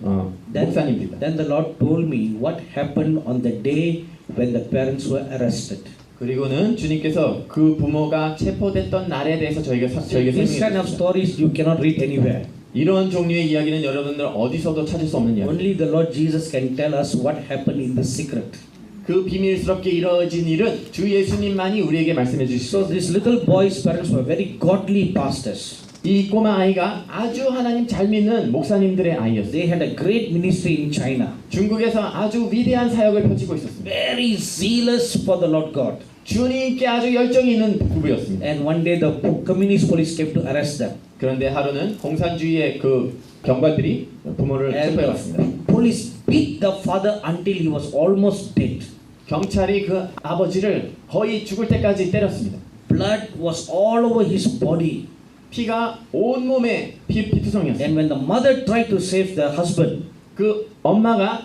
Then, 목사님들이다. then the Lord told me what happened on the day when the parents were arrested. 그리고는 주님께서 그 부모가 체포됐던 날에 대해서 저에게 This 설명해 kind of 주셨습니다. stories you cannot read anywhere. 이런 종류의 이야기는 여러분들 어디서도 찾을 수 없는 이야기. Only the Lord Jesus can tell us what happened in the secret. 그 비밀스럽게 이루어진 일은 주 예수님만이 우리에게 말씀해 주실 수 So 있습니다. this little boy's parents were very godly pastors. 이 꼬마 아이가 아주 하나님 잘 믿는 목사님들의 아이였어요. They had a great ministry in China. 중국에서 아주 위대한 사역을 펼치고 있었습니다. Very zealous for the Lord God. 주님께 아주 열정이 있는 부부였습니다. And one day the communist police came to arrest them. 그런데 하루는 공산주의의 그 경관들이 부모를 And 체포해 the 왔습니다. police beat the father until he was almost dead. 경찰이 그 아버지를 거의 죽을 때까지 때렸습니다. Blood was all over his body. 피가 온 몸에 피투성이었습니다. And when the mother tried to save the husband, 그 엄마가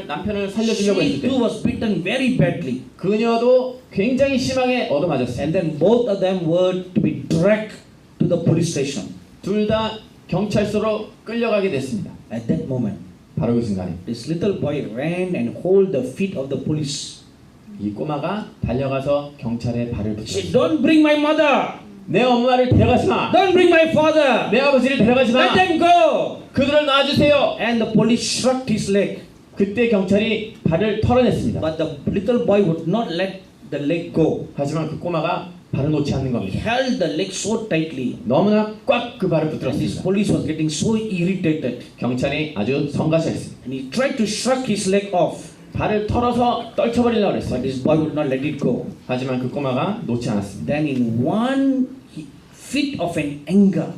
남편을 살려주려고 she 했을 때 too was beaten very badly. 그녀도 굉장히 심하게 얻어맞았습니다. And then both of them were to be dragged to the police station. 둘 다 경찰서로 끌려가게 됐습니다. At that moment, 바로 그 순간에 this little boy ran and hold the feet of the police. 이 꼬마가 달려가서 경찰에 발을 He said, 붙였습니다. "Don't bring my mother. 내 엄마를 데려가지 마. Don't bring my father. 내 아버지를 데려가지 Let 마. them go." 그들을 놔주세요. And the police shrugged his leg. 그때 경찰이 발을 털어냈습니다. But the little boy would not let the leg go. 하지만 그 꼬마가 발을 놓지 않는 He 겁니다. held the leg so tightly. 너무나 꽉 그 발을 And this 붙들었습니다. police was getting so irritated. 경찰이 아주 성가시했습니다. And he tried to shrug his leg off. 발을 털어서 떨쳐버리려고 But 했어요. this boy would not let it go. 하지만 그 꼬마가 놓지 않았습니다. Then in one fit of an anger,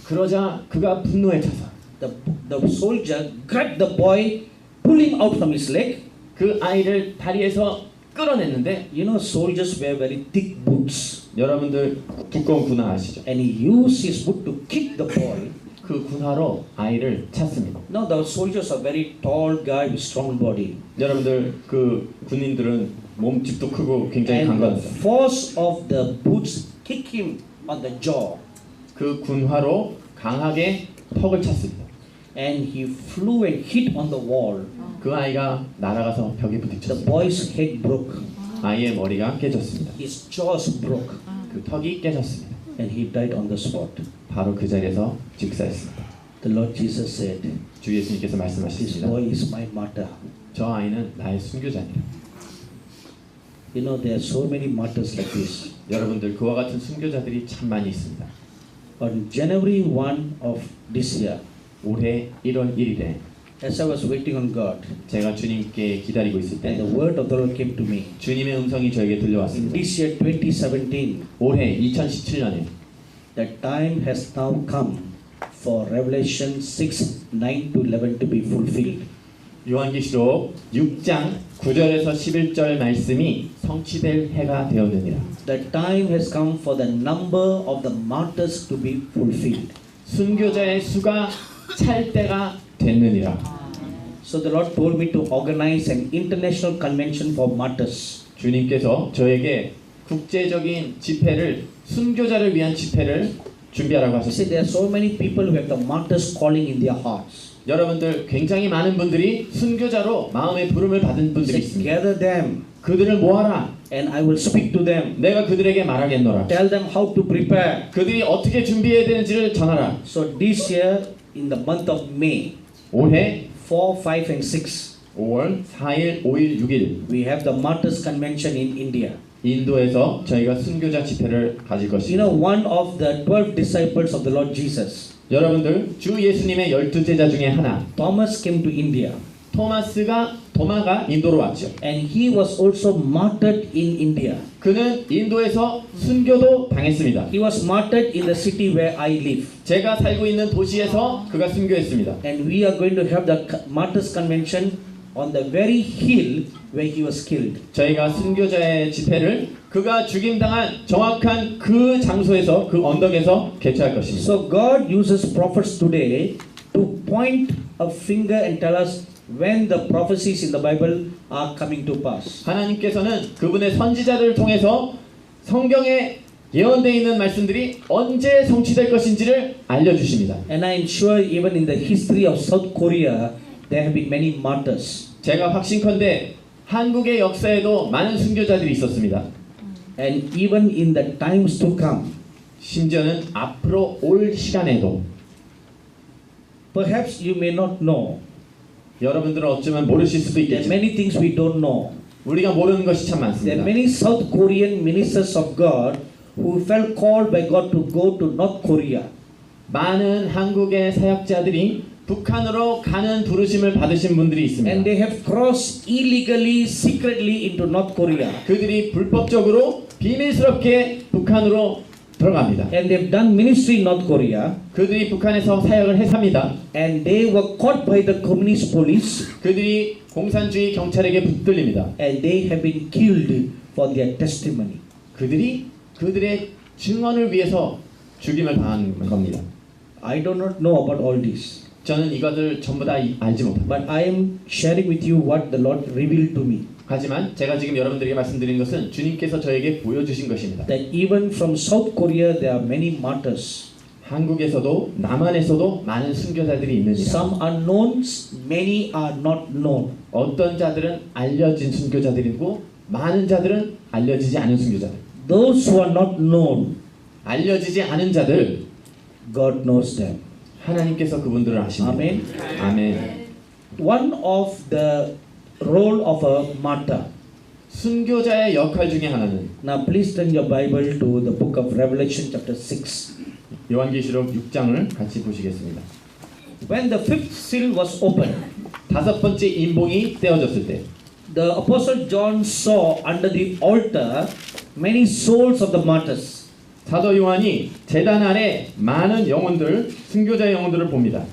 그러자 그가 분노에 차서 the soldier grabbed the boy, pulled him out from his leg. 그 아이를 다리에서 끌어냈는데 You know, soldiers wear very thick boots. 여러분들 두꺼운 군화 아시죠? And he used his boot to kick the boy. 그 군화로 아이를 찼습니다. Now the soldiers are very tall guy with strong body. 여러분들 그 군인들은 몸집도 크고 굉장히 And the 강건하죠. force of the boots kick him on the jaw. 그 군화로 강하게 턱을 찼습니다. And he flew and hit on the wall. 그 아이가 날아가서 벽에 The 부딪혔습니다. boy's head broke. 아이의 머리가 깨졌습니다. His jaws broke. 그 턱이 깨졌습니다. And he died on the spot. 바로 그 자리에서 즉사했습니다. The Lord Jesus said, 주 예수님께서 "This 말씀하셨습니다. boy is my martyr." 저 아이는 나의 순교자니라. You know, there are so many martyrs like this. 여러분들 그와 같은 순교자들이 참 많이 있습니다. On January 1 of this year, 올해 1월 1일에 as I was waiting on God, 제가 주님께 기다리고 있을 때 and the word of the Lord came to me. 주님의 음성이 저에게 In 들려왔습니다. this year 2017, 올해 2017년에 the time has now come for Revelation 6, 9 to 11 to be fulfilled. 요한계시록 6장 9절에서 11절 말씀이 성취될 해가 되었느니라. The time has come for the number of the martyrs to be fulfilled. 순교자의 수가 찰 때가 됐느니라. So the Lord told me to organize an international convention for martyrs. 주님께서 저에게 국제적인 집회를 순교자를 위한 집회를 준비하라고 You see, 하셨습니다. there are so many people who have the martyrs calling in their hearts. 여러분들 굉장히 많은 분들이 순교자로 마음의 부름을 받은 분들이 Say, 있습니다. gather them 그들을 모아라. and I will speak to them. 내가 그들에게 말하겠노라. Tell them how to prepare. 그들이 어떻게 준비해야 되는지를 전하라. So this year, in the month of May, 올해 4, 5 and 6, 5월 4일, 5일, 6일 we have the martyrs convention in India. 인도에서 저희가 순교자 집회를 가질 You know, 것입니다. one of the 12 disciples of the Lord Jesus, 여러분들 주 예수님의 12제자 중에 하나 Thomas, came to India. 도마가 인도로 왔죠. And he was also martyred in India. 그는 인도에서 순교도 당했습니다. He was martyred in the city where I live. 제가 살고 있는 도시에서 그가 순교했습니다. And we are going to have the martyrs convention on the very hill where he was killed. 저희가 순교자의 집회를 그가 죽임당한 정확한 그 장소에서 그 언덕에서 개최할 것입니다. So God uses prophets today to point a finger and tell us when the prophecies in the Bible are coming to pass. 하나님께서는 그분의 선지자들을 통해서 성경에 예언되어 있는 말씀들이 언제 성취될 것인지를 알려주십니다. And I am sure even in the history of South Korea, there have been many martyrs. 제가 확신컨대 한국의 역사에도 많은 순교자들이 있었습니다. And even in the times to come, 심지어는 앞으로 올 시간에도 perhaps you may not know. 여러분들은 어쩌면 모르실 수도 There are 있겠지만 many things we don't know. 우리가 모르는 것이 참 There 많습니다. are many South Korean ministers of God who felt called by God to go to North Korea. 많은 한국의 사역자들이 북한으로 가는 부르심을 받으신 분들이 And 있습니다. they have crossed illegally, secretly into North Korea. 그들이 불법적으로 비밀스럽게 북한으로 들어갑니다. And they've done ministry in North Korea. 그들이 북한에서 사역을 합니다. And they were caught by the communist police. 그들이 공산주의 경찰에게 붙들립니다. And they have been killed for their testimony. 그들이 그들의 증언을 위해서 죽임을 당하는 겁니다. I do not know about all this. 저는 이것을 전부 다 알지 못합니다. But I am sharing with you what the Lord revealed to me. 하지만 제가 지금 여러분들에게 말씀드리는 것은 주님께서 저에게 보여주신 것입니다. That even from South Korea there are many martyrs. 한국에서도 남한에서도 많은 순교자들이 있느니라. Some are known, many are not known. 어떤 자들은 알려진 순교자들이고 많은 자들은 알려지지 않은 순교자들. Those who are not known, 알려지지 않은 자들 God knows them. 하나님께서 그분들을 아십니다. Amen. 아멘. One of the role of a martyr. 순교자의 역할 중에 하나는 Now please turn your Bible to the book of Revelation chapter 6. 요한계시록 6장을 같이 보시겠습니다. When the fifth seal was opened, 다섯 번째 인봉이 떼어졌을 때 the apostle John saw under the altar many souls of the martyrs. 사도 요한이 제단 아래 많은 영혼들, 순교자의 영혼들을 봅니다.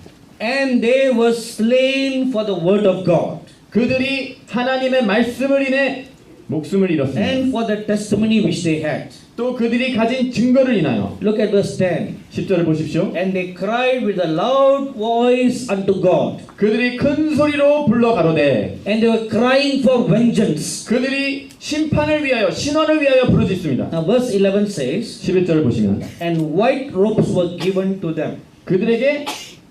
And they were slain for the word of God 그들이 하나님의 말씀을 인해 목숨을 잃었습니다. and for the testimony which they had. 또 그들이 가진 증거를 인하여 Look at verse 10. 10절을 보십시오. And they cried with a loud voice unto God. 그들이 큰 소리로 불러 가로되 And they were crying for vengeance. 그들이 심판을 위하여 신원을 위하여 부르짖습니다. Now verse 11 says, 11절을 보시면 and white robes were given to them. 그들에게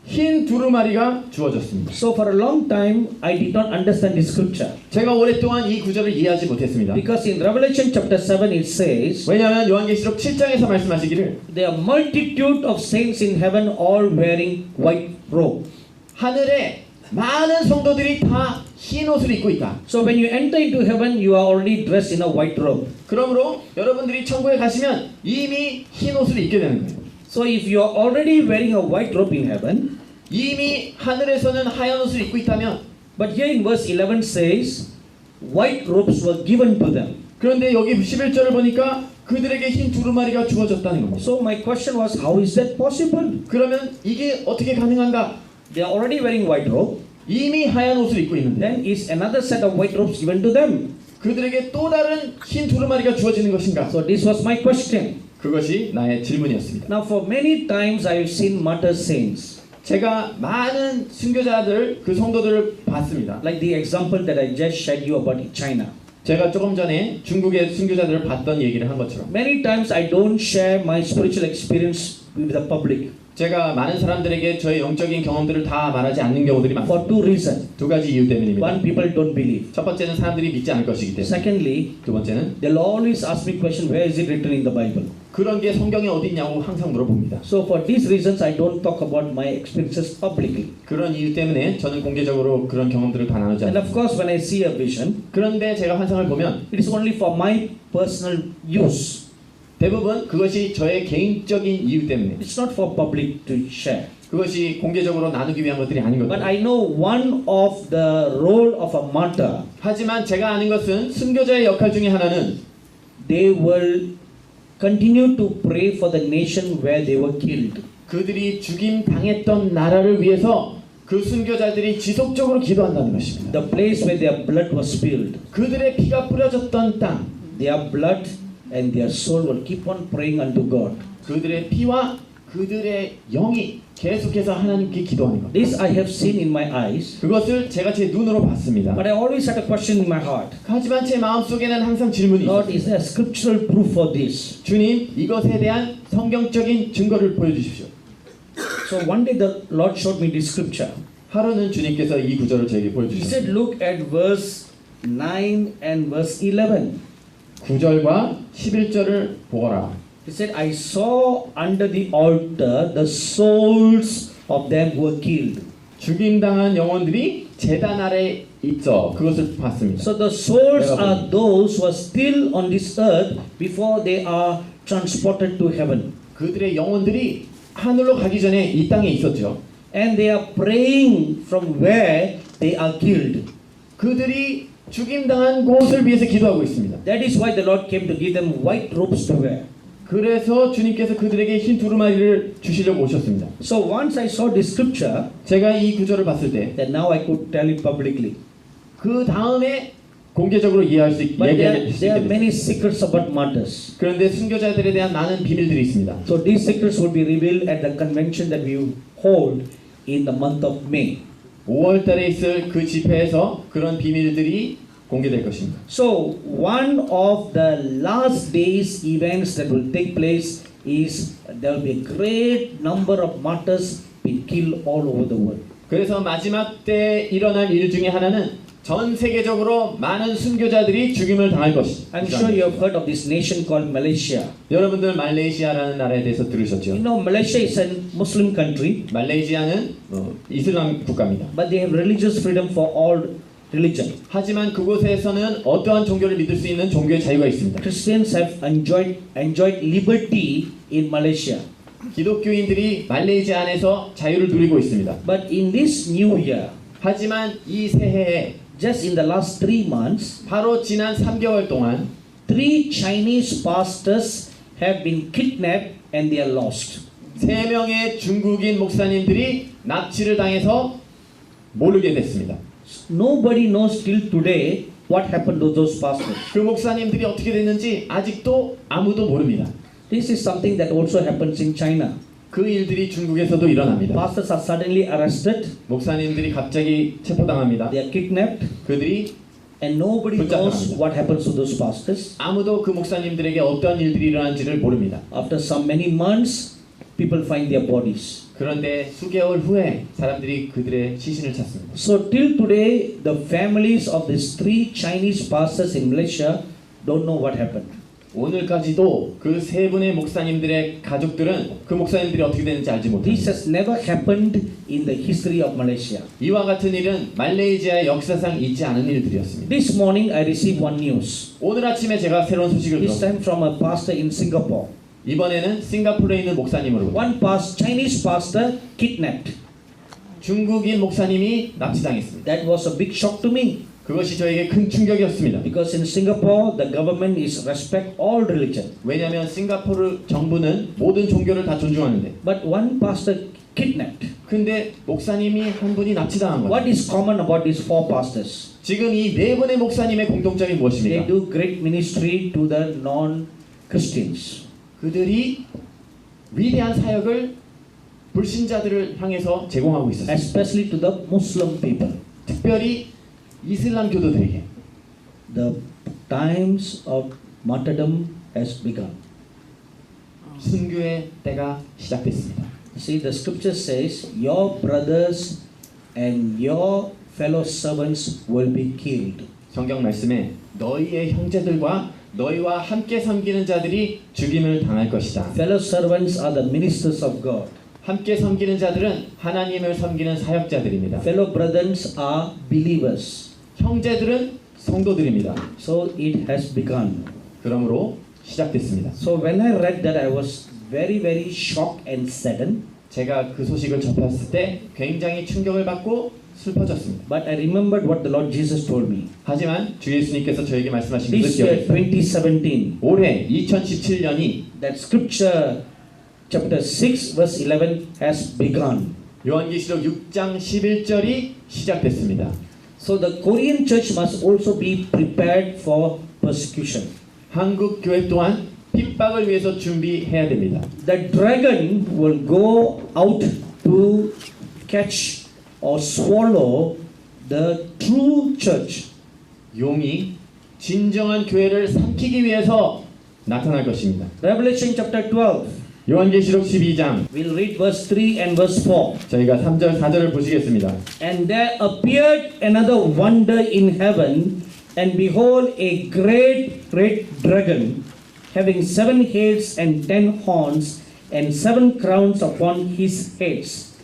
흰 두루마리가 주어졌습니다. So for a long time I did not understand this scripture. 제가 오랫동안 이 구절을 이해하지 못했습니다. Because in Revelation chapter 7 it says, 왜냐하면 요한계시록 7장에서 말씀하시기를 there are multitude of saints in heaven all wearing white robe. 하늘에 많은 성도들이 다 흰 옷을 입고 있다. So when you enter into heaven you are already dressed in a white robe. 그러므로 여러분들이 천국에 가시면 이미 흰 옷을 입게 되는 거예요. So if you are already wearing a white robe in heaven, 이미 하늘에서는 하얀 옷을 입고 있다면 but here in verse 11 says, white robes were given to them. 그런데 여기 11절을 보니까 그들에게 흰 두루마리가 주어졌다는 겁니다. So my question was, how is that possible? 그러면 이게 어떻게 가능한가? They are already wearing white robe. 이미 하얀 옷을 입고 있는데 Then is another set of white robes given to them? 그들에게 또 다른 흰 두루마리가 주어지는 것인가? So this was my question. 그것이 나의 질문이었습니다. Now for many times I have seen martyr saints. 제가 많은 순교자들, 그 성도들을 봤습니다. Like the example that I just shared you about China. 제가 조금 전에 중국의 순교자들을 봤던 얘기를 한 것처럼 Many times I don't share my spiritual experience with the public 제가 많은 사람들에게 저의 영적인 경험들을 다 말하지 않는 경우들이 많습니다. for two reasons. 두 가지 이유 때문입니다. One, people don't believe. 첫 번째는 사람들이 믿지 않을 것이기 때문에. Secondly, 두 번째는 they'll always ask me question, where is it written in the Bible? 그런 게 성경에 어디 있냐고 항상 물어봅니다. So for these reasons, I don't talk about my experiences publicly. 그런 이유 때문에 저는 공개적으로 그런 경험들을 다 나누지 And of 않습니다. course, when I see a vision, 그런데 제가 환상을 보면 it is only for my personal use. 대부분 그것이 저의 개인적인 이유 때문에 It's not for public to share. 그것이 공개적으로 나누기 위한 것들이 아닌 But 것들. I know one of the role of a martyr, 하지만 제가 아는 것은 순교자의 역할 중에 하나는 they will continue to pray for the nation where they were killed. 그들이 죽임 당했던 나라를 위해서 그 순교자들이 지속적으로 기도한다는 것입니다. The place where their blood was spilled, 그들의 피가 뿌려졌던 땅, their blood and their soul will keep on praying unto God. 그들의 피와 그들의 영이 계속해서 하나님께 기도하는 것. This I have seen in my eyes, 그것을 제가 제 눈으로 봤습니다. but I always had a question in my heart. 하지만 제 마음속에는 항상 질문이 Lord, 있었습니다. is there scriptural proof for this? 주님, 이것에 대한 성경적인 증거를 보여주십시오. So one day the Lord showed me this scripture. 하루는 주님께서 이 구절을 저에게 He 보여주셨습니다. said, look at verse 9 and verse 11. 9절과 11절을 보거라. He said, I saw under the altar the souls of them who were killed. 죽임당한 영혼들이 제단 아래 있어 그것을 봤습니다. So the souls are those who are still on this earth before they are transported to heaven. 그들의 영혼들이 하늘로 가기 전에 이 땅에 있었죠. And they are praying from where they are killed. 그들이 죽임당한 곳을 위해서 기도하고 있습니다. That is why the Lord came to give them white robes to wear. 그래서 주님께서 그들에게 흰 두루마리를 주시려고 오셨습니다. So once I saw this scripture, 제가 이 구절을 봤을 때 then now I could tell it publicly. 그 다음에 공개적으로 이해할 수 있게 But 얘기할 수 there are 있게 many 됐습니다. secrets about martyrs. 그런데 순교자들에 대한 많은 비밀들이 있습니다. So these secrets will be revealed at the convention that we hold in the month of May. 5월 달에 있을 그 집회에서 그런 비밀들이 공개될 것입니다. So one of the last days events that will take place is there will be a great number of martyrs be killed all over the world. 그래서 마지막 때 일어날 일 중에 하나는 전 세계적으로 많은 순교자들이 죽임을 당할 것이다. I'm sure you have heard of this nation called Malaysia. 여러분들 말레이시아라는 나라에 대해서 들으셨죠? You know, Malaysia is a Muslim country, 말레이시아는 이슬람 국가입니다. but they have religious freedom for all religion. 하지만 그곳에서는 어떠한 종교를 믿을 수 있는 종교의 자유가 있습니다. Christians have enjoyed liberty in Malaysia. 기독교인들이 말레이시아 안에서 자유를 누리고 있습니다. But in this new year, 하지만 이 새해에 just in the last 3 months, 바로 지난 3개월 동안 3 Chinese pastors have been kidnapped and they are lost. 3명의 중국인 목사님들이 납치를 당해서 모르게 됐습니다. Nobody knows till today what happened to those pastors. 그 목사님들이 어떻게 됐는지 아직도 아무도 모릅니다. This is something that also happens in China. 그 일들이 중국에서도 일어납니다. Pastors are suddenly arrested, 목사님들이 갑자기 체포당합니다. they are kidnapped, 그들이 and nobody knows what happens to those pastors. 아무도 그 목사님들에게 어떠한 일들이 일어난지를 모릅니다. After some many months, people find their bodies. 그런데 수개월 후에 사람들이 그들의 시신을 찾습니다. So till today, the families of these 3 Chinese pastors in Malaysia don't know what happened. 오늘까지도 그 3분의 목사님들의 가족들은 그 목사님들이 어떻게 됐는지 알지 This 못합니다. has never happened in the history of Malaysia. 이와 같은 일은 말레이시아의 역사상 있지 않은 일들이었습니다. This morning, I received one news. 오늘 아침에 제가 새로운 소식을 This 들었습니다. time from a pastor in Singapore. 이번에는 싱가포르에 있는 목사님으로부터 One Chinese pastor kidnapped. 중국인 목사님이 납치당했습니다. That was a big shock to me. 그것이 저에게 큰 충격이었습니다. Because in Singapore, the government is respect all religion. 왜냐하면 싱가포르 정부는 모든 종교를 다 존중하는데 But one pastor kidnapped. 근데 목사님이 한 분이 납치당한 거예요. What is common about these 4 pastors? 지금 이 4분의 목사님의 공통점이 They 무엇입니까? do great ministry to the non-Christians. 그들이 위대한 사역을 불신자들을 향해서 제공하고 있었습니다. Especially to the Muslim people. 특별히 이슬람 교도들에게 The times of martyrdom has begun. 순교의 때가 시작됐습니다. See, the scripture says, your brothers and your fellow servants will be killed. 성경 말씀에 너희의 형제들과 너희와 함께 섬기는 자들이 죽임을 당할 것이다. Fellow servants are the ministers of God. 함께 섬기는 자들은 하나님을 섬기는 사역자들입니다. Fellow brothers are believers. 형제들은 성도들입니다. So it has begun. 그러므로 시작됐습니다. So when I read that, I was very, very shocked and saddened. 제가 그 소식을 접했을 때 굉장히 충격을 받고 슬퍼졌습니다. But I remembered what the Lord Jesus told me. 하지만 주 예수님께서 저에게 말씀하신 것을 This year, 기억했어요. 2017, 올해 2017년이 that scripture, chapter 6, verse 11, has begun. 요한계시록 6장 11절이 시작됐습니다. So the Korean church must also be prepared for persecution. 한국 교회 또한 핍박을 위해서 준비해야 됩니다. The dragon will go out to catch or swallow the true church. 용이 진정한 교회를 삼키기 위해서 나타날 것입니다. Revelation chapter 12. 요한계시록 12장 We'll read verse 3 and verse 4. 저희가 3절 4절을 보시겠습니다. And there appeared another wonder in heaven, and behold, a great red dragon, having 7 heads and 10 horns, and 7 crowns upon his heads.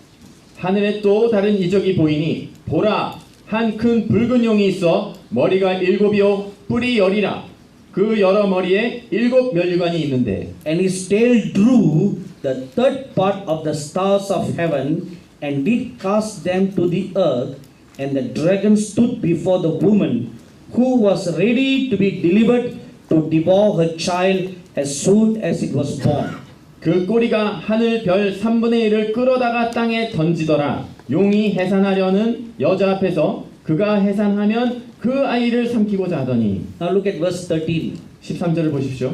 하늘에 또 다른 이적이 보이니 보라 한 큰 붉은 용이 있어 머리가 7이요 뿔이 10이라 그 여러 머리에 7 면류관이 있는데 And his tail drew the third part of the stars of heaven, and did cast them to the earth. And the dragon stood before the woman, who was ready to be delivered to devour her child as soon as it was born. 그 꼬리가 하늘 별 3분의 1을 끌어다가 땅에 던지더라. 용이 해산하려는 여자 앞에서 그가 해산하면 그 아이를 삼키고자 하더니. Now look at verse 13. 13절을 보십시오.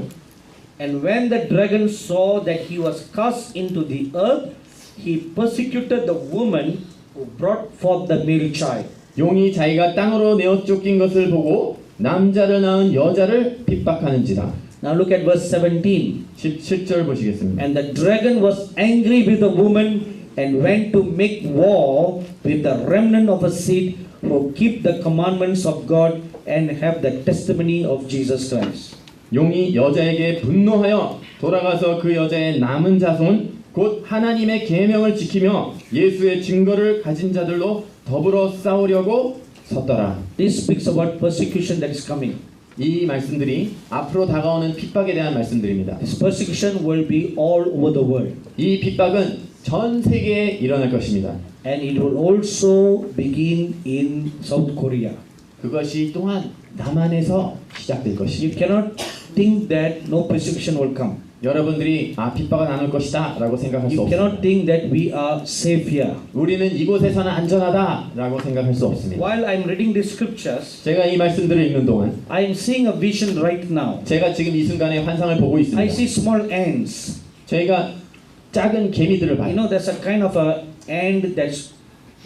And when the dragon saw that he was cast into the earth, he persecuted the woman who brought forth the male child. 용이 자기가 땅으로 내어 쫓긴 것을 보고 남자를 낳은 여자를 핍박하는지라. Now look at verse 17. 17절 보시겠습니다. And the dragon was angry with the woman and went to make war with the remnant of a seed who keep the commandments of God and have the testimony of Jesus Christ. 용이 여자에게 분노하여 돌아가서 그 여자의 남은 자손 곧 하나님의 계명을 지키며 예수의 증거를 가진 자들로 더불어 싸우려고 섰더라. This speaks about persecution that is coming. 이 말씀들이 앞으로 다가오는 핍박에 대한 말씀들입니다. This persecution will be all over the world. 이 핍박은 전 세계에 일어날 것입니다. And it will also begin in South Korea. 그것이 또한 남한에서 시작될 You 것입니다. cannot think that no persecution will come. 여러분들이 핍박은 안 올 것이다 라고 생각할 수 You 없습니다. cannot think that we are safe here. 우리는 이곳에서는 안전하다 라고 생각할 수 없습니다. While I'm reading these scriptures, 제가 이 말씀들을 읽는 동안 I'm seeing a vision right now. 제가 지금 이 순간에 환상을 보고 I 있습니다. see small ants. 저희가 작은 개미들을 You 봐요. know, there's a kind of a ant that's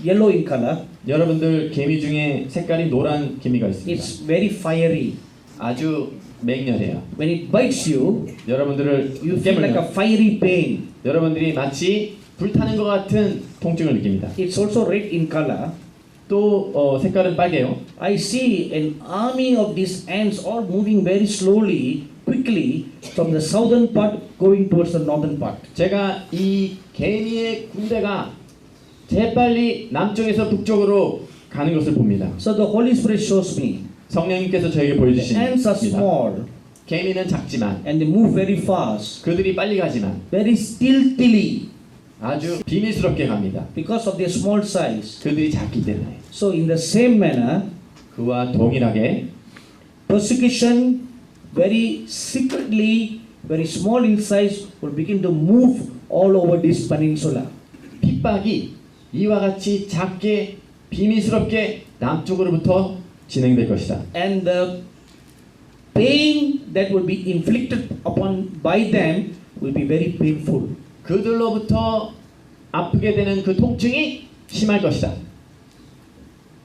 yellow in color. 여러분들 개미 중에 색깔이 노란 개미가 있습니다. It's very fiery. 아주 맹렬해요. When it bites you, 여러분들을 you feel like a 깨물면 fiery pain. 여러분들이 마치 불타는 것 같은 통증을 느낍니다. It's also red in color. 또 색깔은 빨개요. I see an army of these ants all moving very slowly, quickly from the southern part going towards the northern part. 제가 이 개미의 군대가 재빨리 남쪽에서 북쪽으로 가는 것을 봅니다. So the Holy Spirit shows me. 성령님께서 저에게 The ants are 보여주십니다. small 개미는 작지만 and they move very fast, 그들이 빨리 가지만 very stealthily 아주 비밀스럽게 갑니다. because of their small size. 그들이 작기 때문에. So in the same manner, 그와 동일하게 persecution very secretly, very small in size will begin to move all over this peninsula. 핍박이 이와 같이 작게 비밀스럽게 남쪽으로부터 진행될 것이다. And the pain that will be inflicted upon by them will be very painful. 그들로부터 아프게 되는 그 통증이 심할 것이다.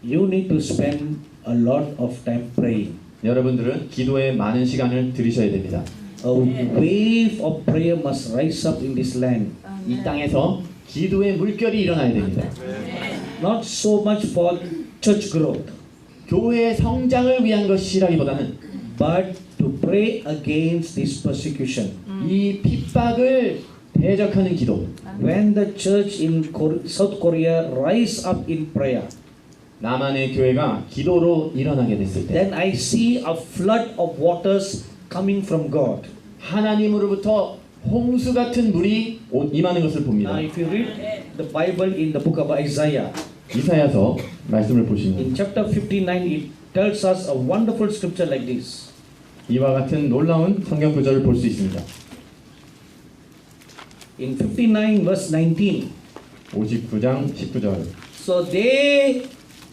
You need to spend a lot of time praying. 여러분들은 기도에 많은 시간을 들이셔야 됩니다. A wave of prayer must rise up in this land. 이 땅에서 기도의 물결이 일어나야 됩니다. Not so much for church growth, 교회의 성장을 위한 것이라기보다는 but to pray against this persecution. 이 핍박을 대적하는 기도. When the church in South Korea rise up in prayer, 남한의 교회가 기도로 일어나게 됐을 때 then I see a flood of waters coming from God. 하나님으로부터 홍수 같은 물이 임하는 것을 Now, 봅니다. if you read the Bible in the book of Isaiah, 이사야서 말씀을 보시면 in chapter 59, it tells us a wonderful scripture like this. 이와 같은 놀라운 성경 구절을 볼 수 있습니다. In 59 verse 19, 59장 19절.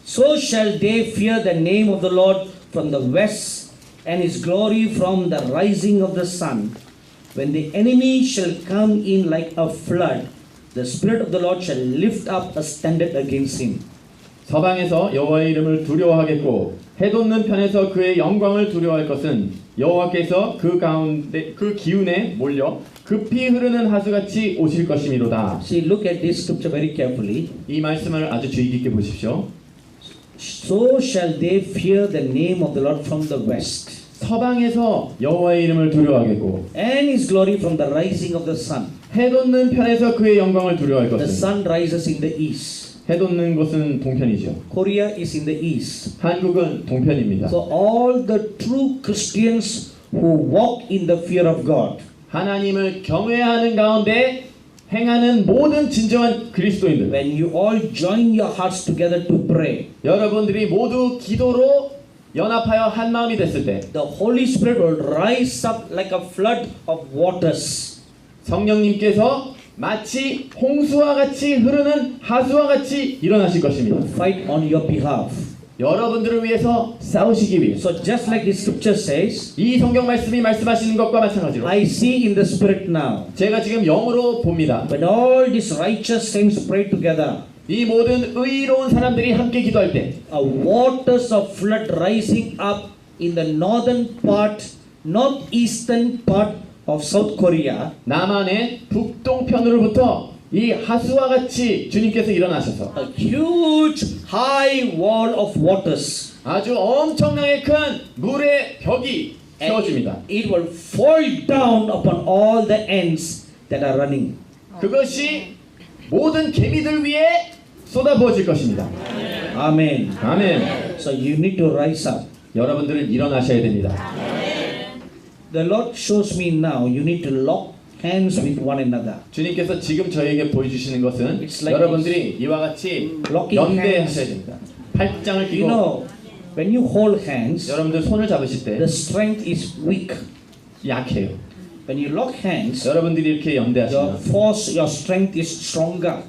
so shall they fear the name of the Lord from the west, and his glory from the rising of the sun. When the enemy shall come in like a flood, the Spirit of the Lord shall lift up a standard against him. 서방에서 여호와의 이름을 두려워하겠고 해돋는 편에서 그의 영광을 두려워할 것은 여호와께서 그 가운데 그 기운에 몰려 급히 흐르는 하수같이 오실 것이미로다. See, look at this scripture very carefully. 이 말씀을 아주 주의 깊게 보십시오. So shall they fear the name of the Lord from the west, 서방에서 여호와의 이름을 두려워하겠고 and his glory from the rising of the sun. 해돋는 편에서 그의 영광을 두려워할 The 것은 sun rises in the east. 해돋는 곳은 동편이죠. Korea is in the east. 한국은 동편입니다. So all the true Christians who walk in the fear of God, 하나님을 경외하는 가운데 행하는 모든 진정한 그리스도인들, when you all join your hearts together to pray, 여러분들이 모두 기도로 연합하여 한 마음이 됐을 때 the Holy Spirit will rise up like a flood of waters. 성령님께서 마치 홍수와 같이 흐르는 하수와 같이 일어나실 것입니다. Fight on your behalf. 여러분들을 위해서 싸우시기 위해서. So just like the scripture says, 이 성경 말씀이 말씀하시는 것과 마찬가지로 I see in the Spirit now, 제가 지금 영으로 봅니다. when all these righteous saints pray together, 이 모든 의로운 사람들이 함께 기도할 때 waters of flood rising up in the northern part northeastern part of South Korea, 남한의 북동편으로부터 이 하수와 같이 주님께서 일어나셔서 a huge high wall of waters. 아주 엄청나게 큰 물의 벽이 세워집니다. It will fall down upon all the ants that are running. 그것이 모든 개미들 위에 쏟아부어질 것입니다. Amen. 아멘. So you need to rise up. 여러분들은 일어나셔야 됩니다. The Lord shows me now you need to lock hands with one another. 주님께서 지금 저에게 보여주시는 것은 It's like 여러분들이 이와 같이 Locking 연대하셔야 hands. 됩니다. 팔짱을 You 끼고 know, when you hold hands, 여러분들 손을 잡으실 때 the strength is weak. 약해요. When you lock hands, 여러분들이 이렇게 your 연대하시면 force, your strength is stronger.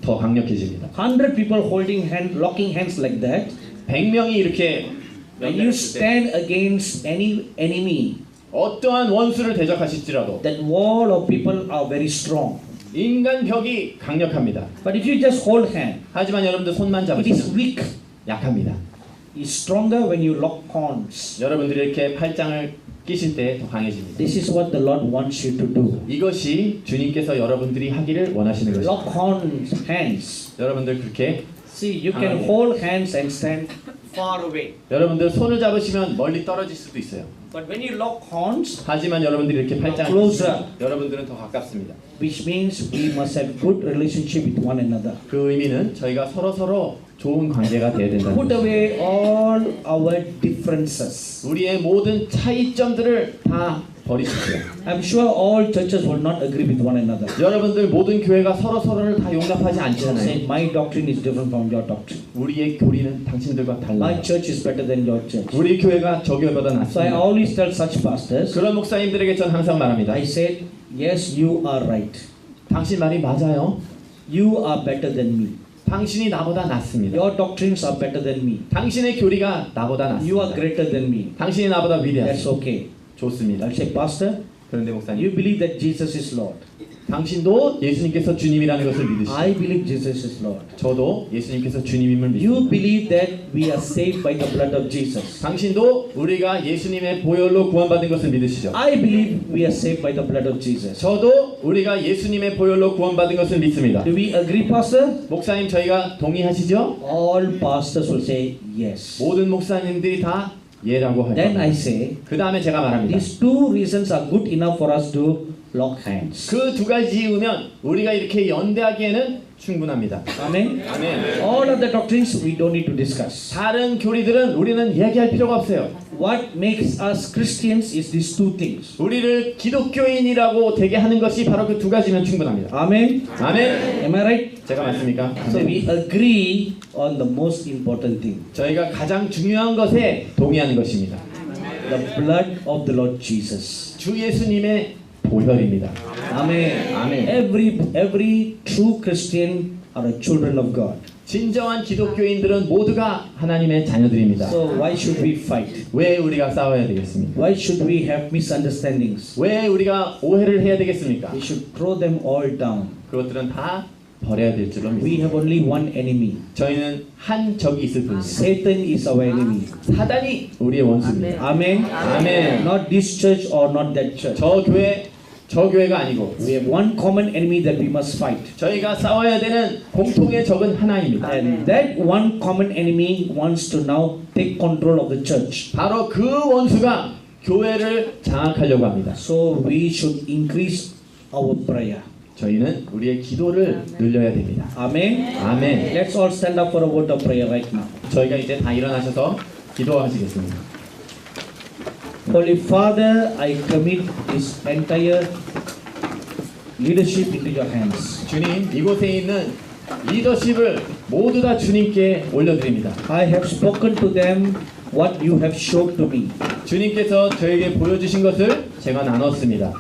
더 강력해집니다. 100 people holding hand, locking hands like that. 100명이 이렇게 When you 연대했을 때 stand against any enemy, 어떠한 원수를 대적하실지라도 that wall of people are very strong. 인간 벽이 강력합니다. But if you just hold hand, 하지만 여러분들 손만 it is 잡으시면 weak. 약합니다. It's stronger when you lock horns. 여러분들이 이렇게 팔짱을 끼실 때 더 강해집니다. This is what the Lord wants you to do. 이것이 주님께서 여러분들이 하기를 원하시는 것입니다. Lock hands. 여러분들 그렇게 See, you can hold hands and stand far away. 여러분들 손을 잡으시면 멀리 떨어질 수도 있어요. But when you lock horns, 하지만 여러분들이 이렇게 팔짱을 Closer. 끼시면 여러분들은 더 가깝습니다. which means we must have good relationship with one another. 그 의미는 저희가 서로 좋은 관계가 되어야 된다는 Put 것입니다. away all our differences. 우리의 모든 차이점들을 다 버리십시오. I'm sure all churches will not agree with one another. 여러분들 모든 교회가 서로를 다 용납하지 않잖아요. Say, my doctrine is different from your doctrine. 우리의 교리는 당신들과 My 달라요. church is better than your church. 우리 교회가 저 교회보다 So I 낫습니다. always tell such pastors, 그런 목사님들에게 전 항상 말합니다. I said, yes, you are right. 당신 말이 맞아요. You are better than me. 당신이 나보다 낫습니다. Your doctrines are better than me. 당신의 교리가 나보다 You are 낫습니다. greater than me. 당신이 나보다 That's 위대하십니다. okay. 좋습니다. I'll say, Pastor, 그런데 목사님, you believe that Jesus is Lord. 당신도 예수님께서 주님이라는 것을 믿으시죠. I believe Jesus is Lord. 저도 예수님께서 주님임을 You 믿습니다. believe that we are saved by the blood of Jesus. 당신도 우리가 예수님의 보혈로 구원받은 것을 믿으시죠. I believe we are saved by the blood of Jesus. 저도 우리가 예수님의 보혈로 구원받은 것을 믿습니다. Do we agree, Pastor? 목사님 저희가 동의하시죠? All pastors will say yes. 모든 목사님들이 다 예라고 할 Then I 겁니다. say, 그 다음에 제가 말합니다. these two reasons are good enough for us to lock hands. 그 두 가지 이유면 우리가 이렇게 연대하기에는 충분합니다. Amen? 아멘. All other doctrines we don't need to discuss. 다른 교리들은 우리는 얘기할 필요가 없어요. What makes us Christians is these two things. 우리를 기독교인이라고 되게 하는 것이 바로 그 두 가지면 충분합니다. Amen? 아멘. Am I right? 제가 맞습니까? So 아멘. we agree on the most important thing. 저희가 가장 중요한 것에 동의하는 것입니다. The blood of the Lord Jesus. 주 예수님의 보혈입니다. Amen. 아멘. Every true Christian are the children of God. 진정한 기독교인들은 모두가 하나님의 자녀들입니다. So why should we fight? 왜 우리가 싸워야 되겠습니까? Why should we have misunderstandings? 왜 우리가 오해를 해야 되겠습니까? We should throw them all down. 그것들은 다 버려야 될 줄로 We 믿습니다. have only one enemy. 저희는 한 적이 있을 뿐입니다. Satan is our enemy. 사단이 우리의 원수입니다. Amen. 아멘. Not this church or not that church. 저 교회가 아니고 We have one common enemy that we must fight. 저희가 싸워야 되는 공통의 적은 하나입니다. And that one common enemy wants to now take control of the church. 바로 그 원수가 교회를 장악하려고 합니다. So we should increase our prayer. 저희는 우리의 기도를 늘려야 됩니다. Amen. 아멘. Let's all stand up for a word of prayer right now. 저희가 이제 다 일어나셔서 기도하시겠습니다. Holy Father, I commit this entire leadership into your hands. 주님, 이곳에 있는 리더십을 모두 다 주님께 올려드립니다. I have spoken to them what you have showed to me. 주님께서 저에게 보여주신 것을 제가 나눴습니다.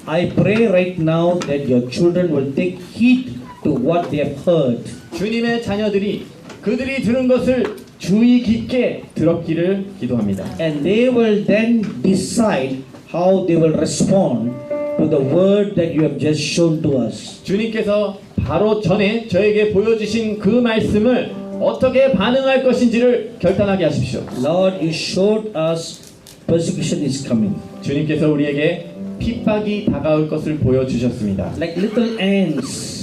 I pray right now that your children will take heed to what they have heard. 주님의 자녀들이 그들이 들은 것을 주의 깊게 들었기를 기도합니다. And they will then decide how they will respond to the word that you have just shown to us. 주님께서 바로 전에 저에게 보여주신 그 말씀을 어떻게 반응할 것인지를 결단하게 하십시오. Lord, you showed us persecution is coming. 주님께서 우리에게 핍박이 다가올 것을 보여주셨습니다. Like little ants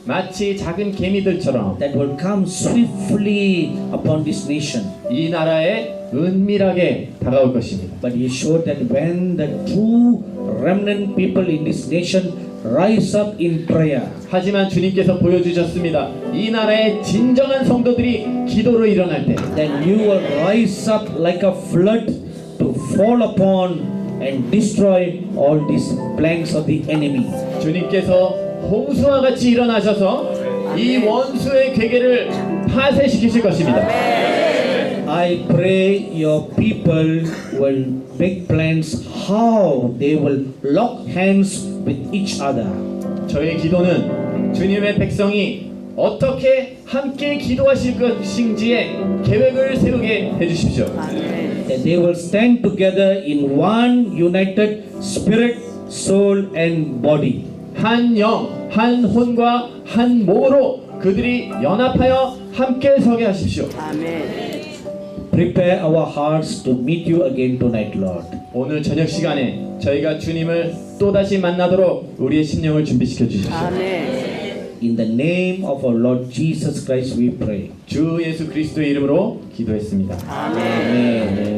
마치 작은 개미들처럼 that will come swiftly upon this nation. 이 나라에 은밀하게 다가올 것입니다. But he showed that when the true remnant people in this nation rise up in prayer, 하지만 주님께서 보여주셨습니다. 이 나라의 진정한 성도들이 기도로 일어날 때 then you will rise up like a flood to fall upon and destroy all these planks of the enemy. 주님께서 홍수와 같이 일어나셔서 이 원수의 괴계를 파쇄시키실 것입니다. I pray your people will make plans how they will lock hands with each other. 저의 기도는 주님의 백성이 어떻게 함께 기도하실 것인지의 계획을 세우게 해주십시오. That they will stand together in one united spirit, soul and body. 한 영, 한 혼과 한 몸으로 그들이 연합하여 함께 서게 하십시오. Prepare our hearts to meet you again tonight, Lord. 오늘 저녁 시간에 저희가 주님을 또다시 만나도록 우리의 심령을 준비시켜 주십시오. In the name of our Lord Jesus Christ we pray. 주 예수 그리스도의 이름으로 기도했습니다. Amen.